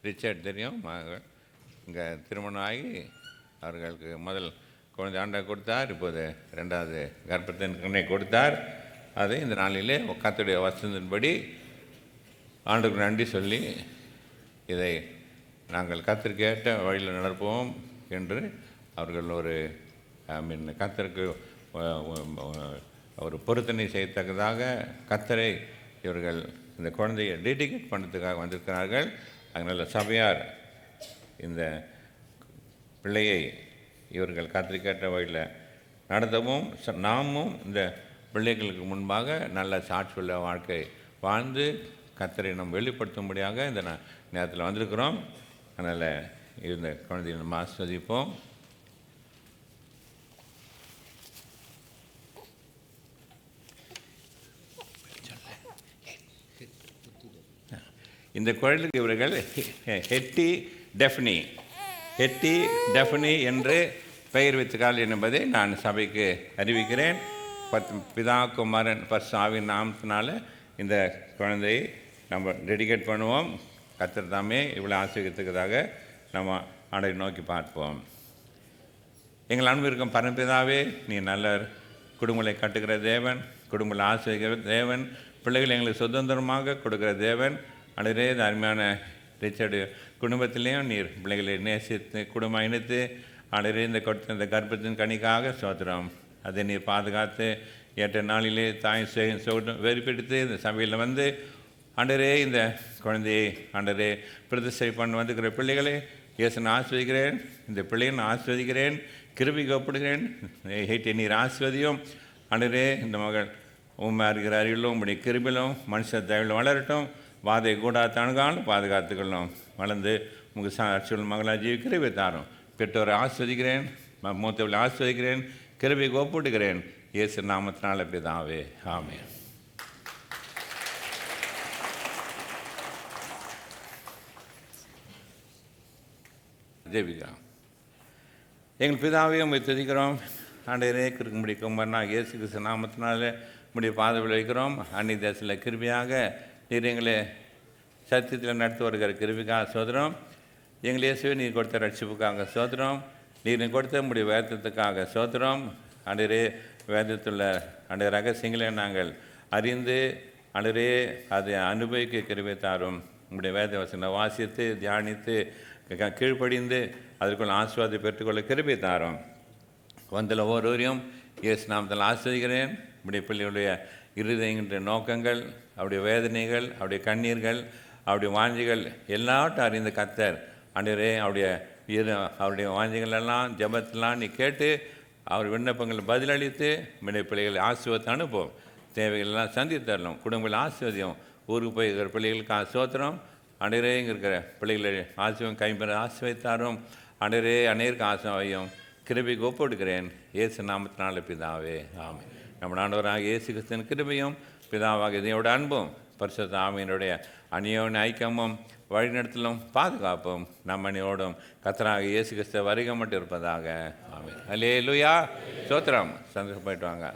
ரிச்சர்ட் தெரியும், மகள் இங்கே திருமணம் ஆகி அவர்களுக்கு முதல் குழந்தை ஆண்டை கொடுத்தார். இப்போது 2வது கர்ப்பத்தின் கண்ணை கொடுத்தார். அதை இந்த நாளிலே கர்த்தருடைய வசனத்தின்படி ஆண்டுக்கு நன்றி சொல்லி இதை நாங்கள் கர்த்தருக்கு ஏற்ற வழியில் நடப்போம் என்று அவர்கள் ஒரு கர்த்தருக்கு ஒரு பொருத்தனை செய்யத்தக்கதாக கர்த்தரை இவர்கள் இந்த குழந்தையை டெடிகேட் பண்ணுறதுக்காக வந்திருக்கிறார்கள். அதனால் சபையார் இந்த பிள்ளையை இவர்கள் கர்த்தருக்கேற்ற வழியில் நடத்தவும் நாமும் இந்த பிள்ளைகளுக்கு முன்பாக நல்ல சாட்சியுள்ள வாழ்க்கை வாழ்ந்து கர்த்தரை நம்ம வெளிப்படுத்தும்படியாக இந்த நேரத்தில் வந்திருக்கிறோம். அதனால் இந்த குழந்தையை நம்ம ஆஸ்வதிப்போம். இந்த குழந்தைக்கு இவர்கள் ஹெட்டி டெஃப்னி என்று பெயர் வைத்துக்கால் என்பதை நான் சபைக்கு அறிவிக்கிறேன். பிதா குமாரன் பரிசுத்தாவியின் நாமத்தினால இந்த குழந்தையை நம்ம டெடிகேட் பண்ணுவோம். கர்த்தர் தாமே இவ்வளோ ஆசீர்வதித்ததாக நம்ம ஆண்டவரை நோக்கி பார்ப்போம். எங்கள் அன்பு இருக்கும் பரம்பிதாவே, நீ நல்ல குடும்பங்களை கட்டுகிற தேவன், குடும்பங்களை ஆசீர்வதிக்கிற தேவன், பிள்ளைகள் எங்களுக்கு சுதந்திரமாக கொடுக்குற தேவன். அன்றே இந்த அருமையான ரிச்சர்டு குடும்பத்திலையும் நீர் பிள்ளைகளை நேசித்து குடும்பம் இணைத்து அன்றே இந்த கொடுத்த இந்த கர்ப்பத்தின் கனிக்காக சோத்திரம். அதை நீர் பாதுகாத்து ஏற்ற நாளிலே தாய் வெறுப்பிடுத்து இந்த சபையில் வந்து ஆண்டரே இந்த குழந்தையை ஆண்டரே பிரதிஷ்டை பண்ண வந்துக்கிற பிள்ளைகளை இயேசுன்னு ஆஸ்வதிக்கிறேன். இந்த பிள்ளையை நான் ஆஸ்வதிக்கிறேன், கிருபிக்கு ஒப்பிடுகிறேன். நீர் ஆஸ்வதியும் ஆண்டரே இந்த மகள் உண்மை இருக்கிற அறிவிலும் உங்களுடைய கிருபிலும் மனுஷ தயவில் வளரட்டும். வாதை கூடாத்தானுகாலும் பாதுகாத்துக்கொள்ளும். வளர்ந்து உங்களுக்கு சாட்சியுள்ள மகளாக கிருபை தாரும். பெற்றோரை ஆஸ்வதிக்கிறேன், மூத்தவர்களை ஆஸ்வதிக்கிறேன், கிருபைக்கு ஒப்பிட்டுக்கிறேன். இயேசு நாமத்தினால பிதாவே, ஆமென். ஜெபிக்கா. எங்கள் பிதாவையும் உங்களை துதிக்கிறோம். ஆண்டவரே கிருக்கும்படி கும்பர்னா இயேசு கிறிஸ்து நாமத்தினால நம்முடைய பாதவில் வைக்கிறோம். அன்னி தேசத்தில் கிருபியாக நீர் எங்களை சத்தியத்தில் நடத்தி வருகிற கிருபிக்காக சோதரம். எங்கள் இயேசுவை நீர் கொடுத்த ரட்சிப்புக்காக சோதரம். நீர் கொடுத்த நம்முடைய வேதத்துக்காக சோதரம். ஆண்டவரே வேதத்துள்ள ஆண்டவர் ரகசியங்களை நாங்கள் அறிந்து ஆண்டவரே அதை அனுபவிக்க கிருபை தாரும். நம்முடைய வேத வசனங்களை வாசித்து தியானித்து கீழ்ப்படிந்து அதற்குள்ள ஆசீர்வாதத்தை பெற்றுக்கொள்ள கிருபை தாரும். வந்தில் ஒவ்வொருவரையும் இயேசு நாமத்தில் ஆஸ்வதிக்கிறேன். நம்முடைய பிள்ளைகளுடைய இருதயங்கிற நோக்கங்கள், அவருடைய வேதனைகள், அவருடைய கண்ணீர்கள், அவருடைய வாஞ்சிகள் எல்லாவற்றும் அறிந்த கர்த்தர் ஆண்டவரே அவருடைய வாஞ்சிகள் எல்லாம் ஜெபத்தெல்லாம் நீ கேட்டு அவர் விண்ணப்பங்களை பதிலளித்து நம்முடைய பிள்ளைகளை ஆசீர்வாதத்தை அனுப்பும். தேவைகள் எல்லாம் சந்தித்து தரலாம். குடும்பங்கள் ஆசீர்வதியும். ஊருக்கு போய் இருக்கிற பிள்ளைகளுக்கு ஆசீர்வாதம். ஆண்டவரே இங்கே இருக்கிற பிள்ளைகளை ஆசீர்வாதம் கைம்பெற ஆசீர்வதித்தாரும். ஆண்டவரே அநேருக்கு ஆசீர்வாதம் கிருபைக்கு ஒப்புடுக்கிறேன். இயேசு நாமத்தினால பிதாவே, ஆமென். நம்ம ஆண்டவராக இயேசு கிறிஸ்துவின் கிருபையும் பிதாவாக இதோட அன்பும் பரிசுத்த ஆவியினுடைய அந்யோன்ய ஐக்கியமும் வழிநடத்தலும் பாதுகாப்பும் நம் அணியோடும் கர்த்தராக இயேசு கிறிஸ்து வருகை மட்டும் இருப்பதாக, ஆமென். அல்லேலூயா. ஸ்தோத்திரம். சந்தோஷம் போயிட்டு வாங்க.